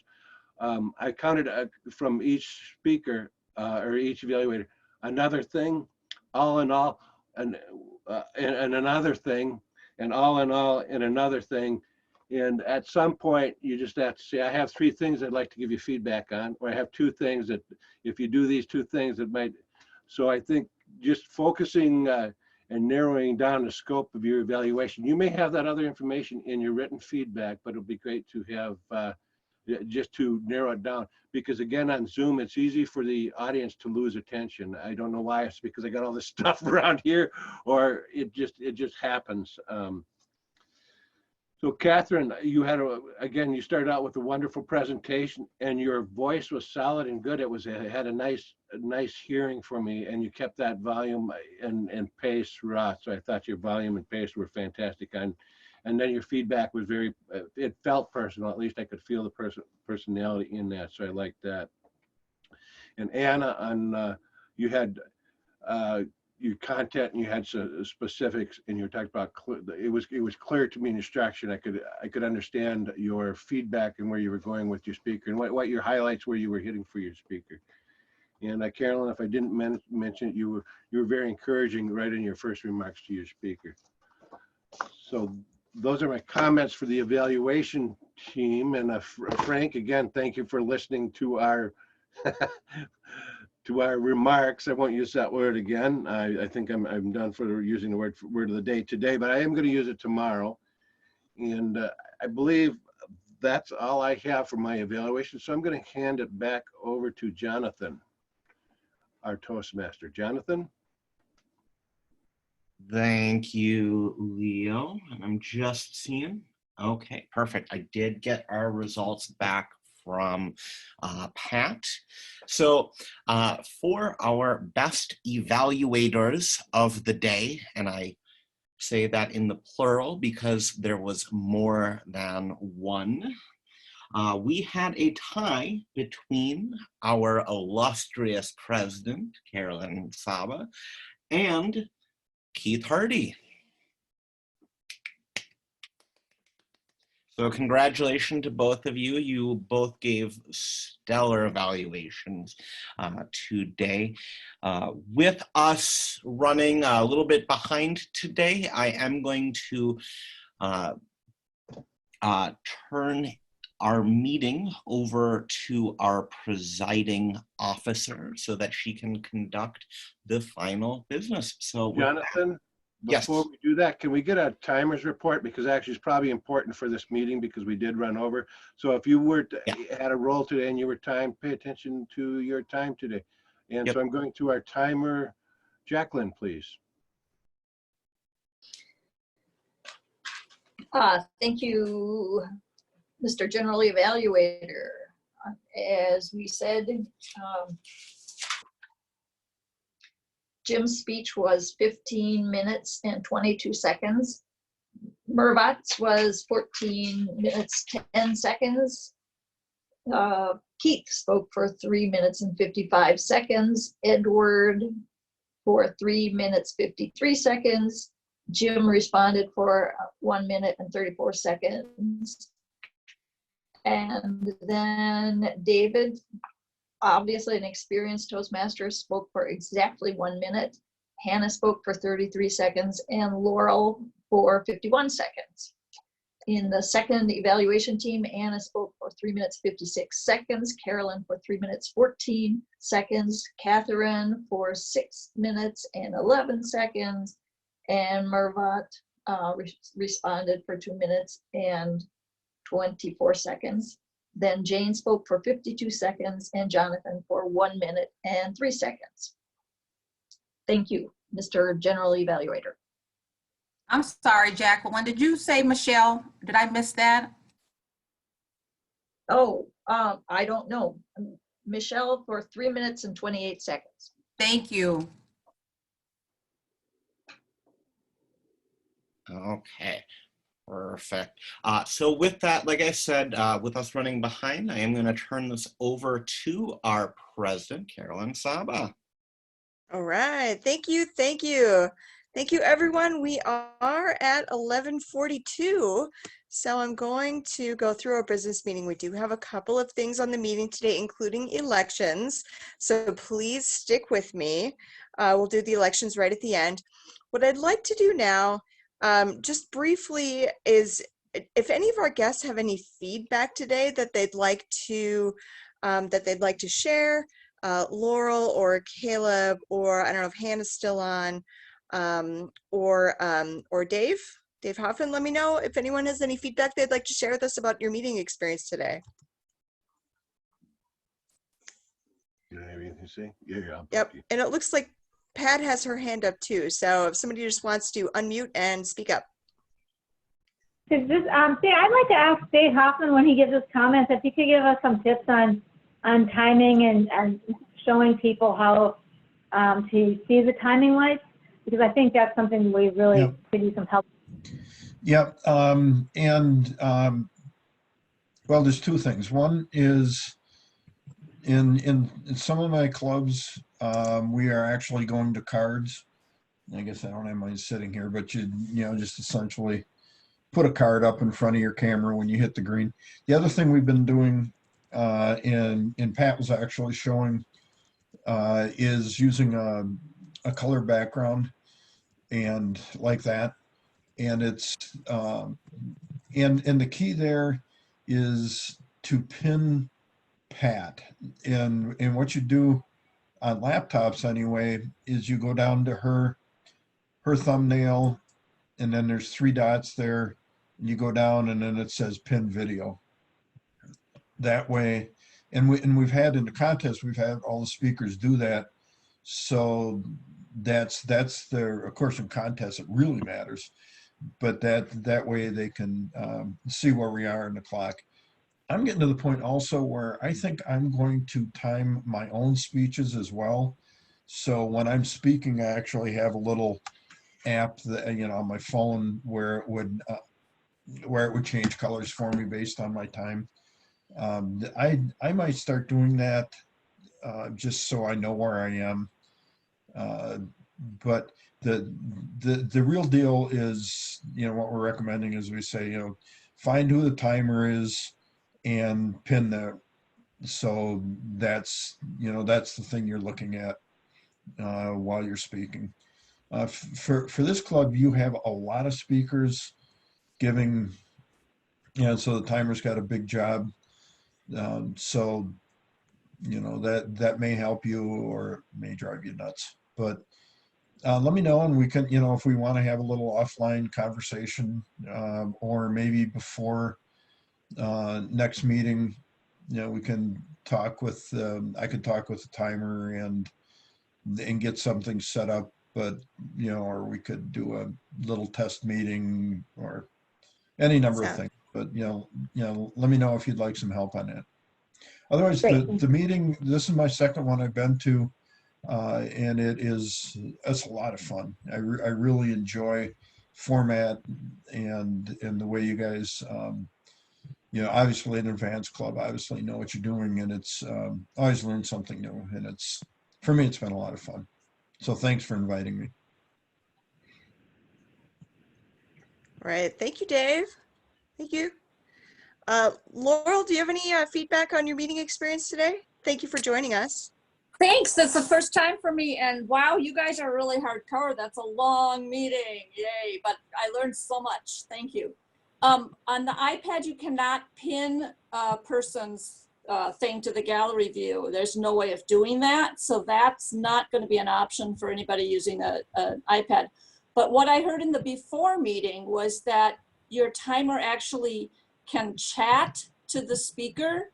I counted from each speaker or each evaluator, another thing, all in all, and another thing. and all in all, in another thing. And at some point, you just have to say, I have 3 things I'd like to give you feedback on, or I have 2 things that if you do these 2 things, it might. So I think just focusing and narrowing down the scope of your evaluation. You may have that other information in your written feedback, but it'll be great to have just to narrow it down. Because again, on Zoom, it's easy for the audience to lose attention. I don't know why. It's because I got all this stuff around here, or it just happens. So Catherine, you had again, you started out with a wonderful presentation, and your voice was solid and good. It had a nice hearing for me, and you kept that volume and pace throughout. So I thought your volume and pace were fantastic. And then your feedback was very, it felt personal. At least I could feel the personality in that. So I liked that. And Anna, on you had your content, and you had some specifics, and you talked about it was clear to me in your structure. I could understand your feedback and where you were going with your speaker, and what your highlights were you were hitting for your speaker. And Carolyn, if I didn't mention it, you were very encouraging right in your first remarks to your speaker. So those are my comments for the evaluation team. And Frank, again, thank you for listening to our to our remarks. I won't use that word again. I think I'm done for using the word of the day today, but I am going to use it tomorrow. And I believe that's all I have for my evaluation. So I'm going to hand it back over to Jonathan, our Toastmaster. Jonathan? Thank you, Leo. And I'm just seeing. Okay, perfect. I did get our results back from Pat. So for our best evaluators of the day, and I say that in the plural because there was more than one, we had a tie between our illustrious president, Carolyn Saba, and Keith Hardy. So congratulations to both of you. You both gave stellar evaluations today. With us running a little bit behind today, I am going to turn our meeting over to our presiding officer so that she can conduct the final business. So Jonathan? Before we do that, can we get a timer's report? Because actually it's probably important for this meeting because we did run over. So if you were had a role today and you were timed, pay attention to your time today. And so I'm going to our timer. Jacqueline, please. Thank you, Mr. General Evaluator. As we said, Jim's speech was 15 minutes and 22 seconds. Mervat's was 14 minutes, 10 seconds. Keith spoke for 3 minutes and 55 seconds. Edward for 3 minutes, 53 seconds. Jim responded for 1 minute and 34 seconds. And then David, obviously an experienced Toastmaster, spoke for exactly 1 minute. Hannah spoke for 33 seconds and Laurel for 51 seconds. In the second evaluation team, Anna spoke for 3 minutes, 56 seconds. Carolyn for 3 minutes, 14 seconds. Catherine for 6 minutes and 11 seconds. And Mervat responded for 2 minutes and 24 seconds. Then Jane spoke for 52 seconds and Jonathan for 1 minute and 3 seconds. Thank you, Mr. General Evaluator. I'm sorry, Jacqueline. Did you say Michelle? Did I miss that? Oh, I don't know. Michelle for 3 minutes and 28 seconds. Thank you. Okay. Perfect. So with that, like I said, with us running behind, I am going to turn this over to our president, Carolyn Saba. All right. Thank you. Thank you. Thank you, everyone. We are at 11:42. So I'm going to go through our business meeting. We do have a couple of things on the meeting today, including elections. So please stick with me. We'll do the elections right at the end. What I'd like to do now Just briefly, if any of our guests have any feedback today that they'd like to share, Laurel or Caleb, or I don't know if Hannah's still on, or Dave Hoffman, let me know if anyone has any feedback they'd like to share with us about your meeting experience today. You see? Yeah. Yep, and it looks like Pat has her hand up too. So if somebody just wants to unmute and speak up. I'd like to ask Dave Hoffman when he gives his comments, if he could give us some tips on timing and showing people how to see the timing lights, because I think that's something we really could use some help. Yep. Well, there's two things. One is in some of my clubs, we are actually going to cards. I guess I don't have mine sitting here, but you just essentially put a card up in front of your camera when you hit the green. The other thing we've been doing, and Pat was actually showing, is using a color background and like that. And it's and the key there is to pin Pat. And what you do on laptops anyway is you go down to her thumbnail, and then there's 3 dots there. You go down, and then it says pin video. That way, and we've had in the contest, we've had all the speakers do that. So that's of course in contests it really matters, but that way they can see where we are in the clock. I'm getting to the point also where I think I'm going to time my own speeches as well. So when I'm speaking, I actually have a little app that on my phone where it would change colors for me based on my time. I might start doing that just so I know where I am. But the real deal is, what we're recommending is we say, find who the timer is and pin that. So that's the thing you're looking at while you're speaking. For this club, you have a lot of speakers giving, so the timer's got a big job. So, that may help you or may drive you nuts. But let me know, and we can, if we want to have a little offline conversation, or maybe before next meeting, we can talk with, I could talk with the timer and get something set up. But, or we could do a little test meeting or any number of things. But, let me know if you'd like some help on that. Otherwise, the meeting, this is my second one I've been to, and it's a lot of fun. I really enjoy format and the way you guys, obviously an advanced club, obviously know what you're doing, and it's always learn something new. And for me, it's been a lot of fun. So thanks for inviting me. All right. Thank you, Dave. Thank you. Laurel, do you have any feedback on your meeting experience today? Thank you for joining us. Thanks. That's the first time for me. And wow, you guys are really hardcore. That's a long meeting. Yay. But I learned so much. Thank you. On the iPad, you cannot pin a person's thing to the gallery view. There's no way of doing that. So that's not going to be an option for anybody using an iPad. But what I heard in the before meeting was that your timer actually can chat to the speaker,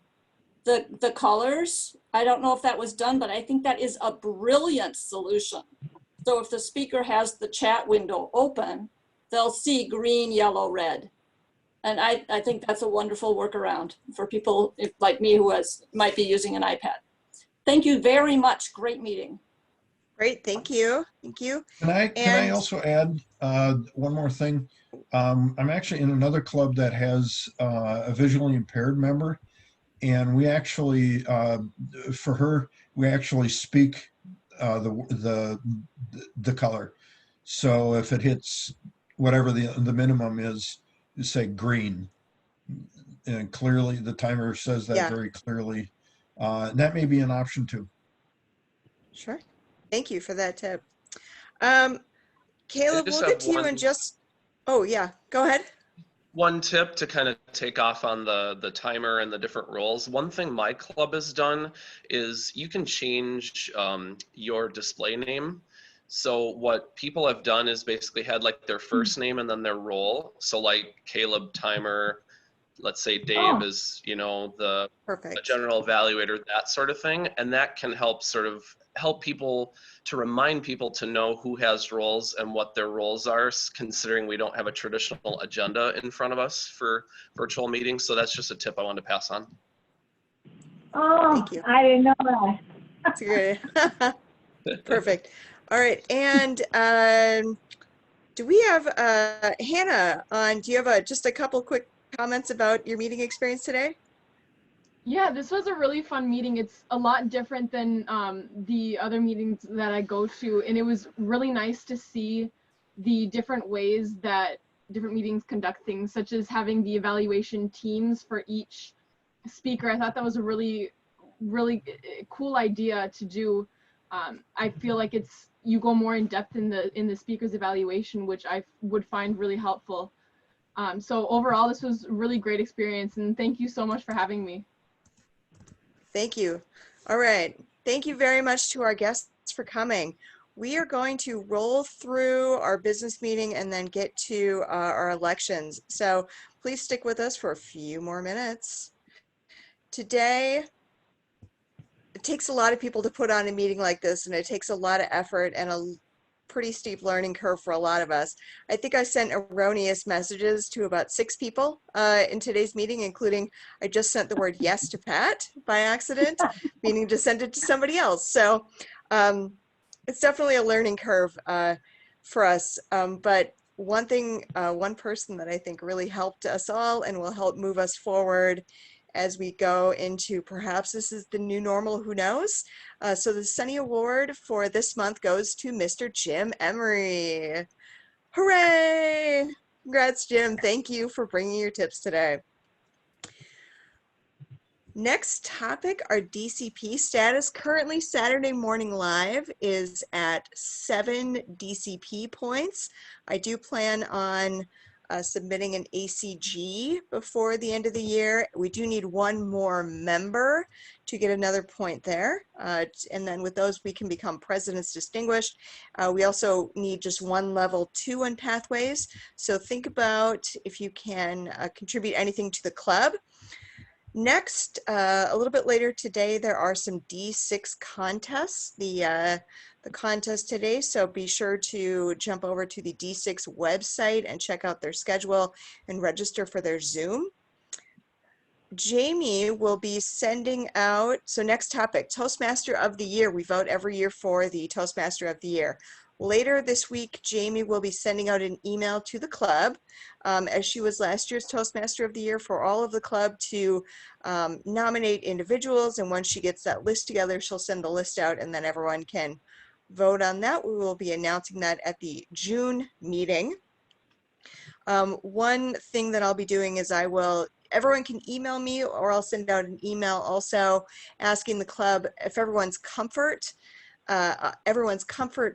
the colors. I don't know if that was done, but I think that is a brilliant solution. So if the speaker has the chat window open, they'll see green, yellow, red. And I think that's a wonderful workaround for people like me who might be using an iPad. Thank you very much. Great meeting. Great. Thank you. Thank you. Can I also add one more thing? I'm actually in another club that has a visually impaired member, and we actually, for her, we actually speak the color. So if it hits whatever the minimum is, you say green, and clearly the timer says that very clearly. That may be an option too. Sure. Thank you for that tip. Caleb, we'll get to you in just, Oh, yeah, go ahead. One tip to kind of take off on the timer and the different roles. One thing my club has done is you can change your display name. So what people have done is basically had like their first name and then their role. So like Caleb Timer, let's say Dave is, you know, the general evaluator, that sort of thing. And that can help help people to remind people to know who has roles and what their roles are, considering we don't have a traditional agenda in front of us for virtual meetings. So that's just a tip I wanted to pass on. Oh, Thank you. I didn't know that. That's great. Perfect. All right. And do we have Hannah on? Do you have just a couple quick comments about your meeting experience today? Yeah, this was a really fun meeting. It's a lot different than the other meetings that I go to, and it was really nice to see the different ways that different meetings conduct things, such as having the evaluation teams for each speaker. I thought that was a really cool idea to do. I feel like you go more in depth in the speaker's evaluation, which I would find really helpful. So overall, this was a really great experience, and thank you so much for having me. Thank you. All right. Thank you very much to our guests for coming. We are going to roll through our business meeting and then get to our elections. So please stick with us for a few more minutes. Today, it takes a lot of people to put on a meeting like this, and it takes a lot of effort and a pretty steep learning curve for a lot of us. I think I sent erroneous messages to about 6 people in today's meeting, including I just sent the word yes to Pat by accident, meaning to send it to somebody else. So it's definitely a learning curve for us. But one thing, one person that I think really helped us all and will help move us forward as we go into perhaps this is the new normal, who knows? So the Sunny Award for this month goes to Mr. Jim Emery. Hooray! Congrats, Jim. Thank you for bringing your tips today. Next topic, our DCP status. Currently, Saturday Morning Live is at 7 DCP points. I do plan on submitting an ACG before the end of the year. We do need 1 more member to get another point there. And then with those, we can become President's Distinguished. We also need just 1 level 2 in Pathways. So think about if you can contribute anything to the club. Next, a little bit later today, there are some D6 contests. The contest today, so be sure to jump over to the D6 website and check out their schedule and register for their Zoom. Jamie will be sending out, so next topic, Toastmaster of the Year. We vote every year for the Toastmaster of the Year. Later this week, Jamie will be sending out an email to the club, as she was last year's Toastmaster of the Year, for all of the club to nominate individuals. And once she gets that list together, she'll send the list out and then everyone can vote on that. We will be announcing that at the June meeting. One thing that I'll be doing is everyone can email me, or I'll send out an email also asking the club if everyone's comfort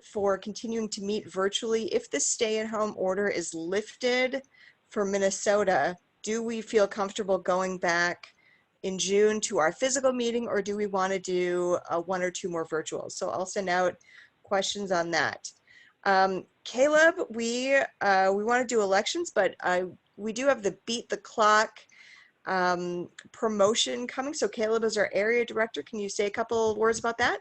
for continuing to meet virtually. If the stay-at-home order is lifted for Minnesota, do we feel comfortable going back in June to our physical meeting, or do we want to do 1 or 2 more virtual? So I'll send out questions on that. Caleb, we want to do elections, but we do have the Beat the Clock promotion coming. So Caleb is our area director. Can you say a couple words about that?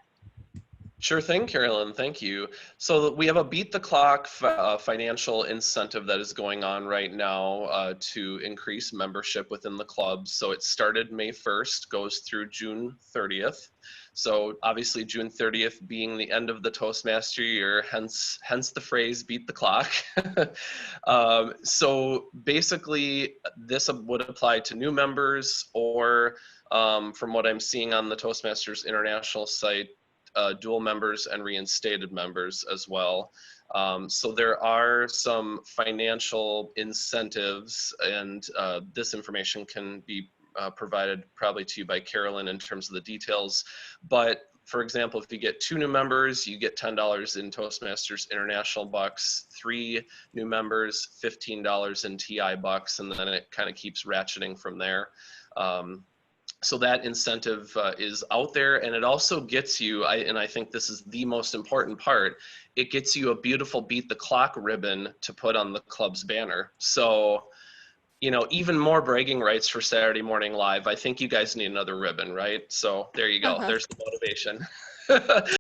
Sure thing, Carolyn. Thank you. So we have a Beat the Clock financial incentive that is going on right now to increase membership within the club. So it started May 1st, goes through June 30th. So obviously June 30th being the end of the Toastmaster year, hence the phrase Beat the Clock. So basically this would apply to new members, or from what I'm seeing on the Toastmasters International site, dual members and reinstated members as well. So there are some financial incentives, and this information can be provided probably to you by Carolyn in terms of the details. But For example, if you get 2 new members, you get $10 in Toastmasters International bucks, 3 new members, $15 in TI bucks, and then it kind of keeps ratcheting from there. So that incentive is out there, and it also gets you, and I think this is the most important part, it gets you a beautiful Beat the Clock ribbon to put on the club's banner. So, you know, even more bragging rights for Saturday Morning Live. I think you guys need another ribbon, right? So there you go. There's the motivation.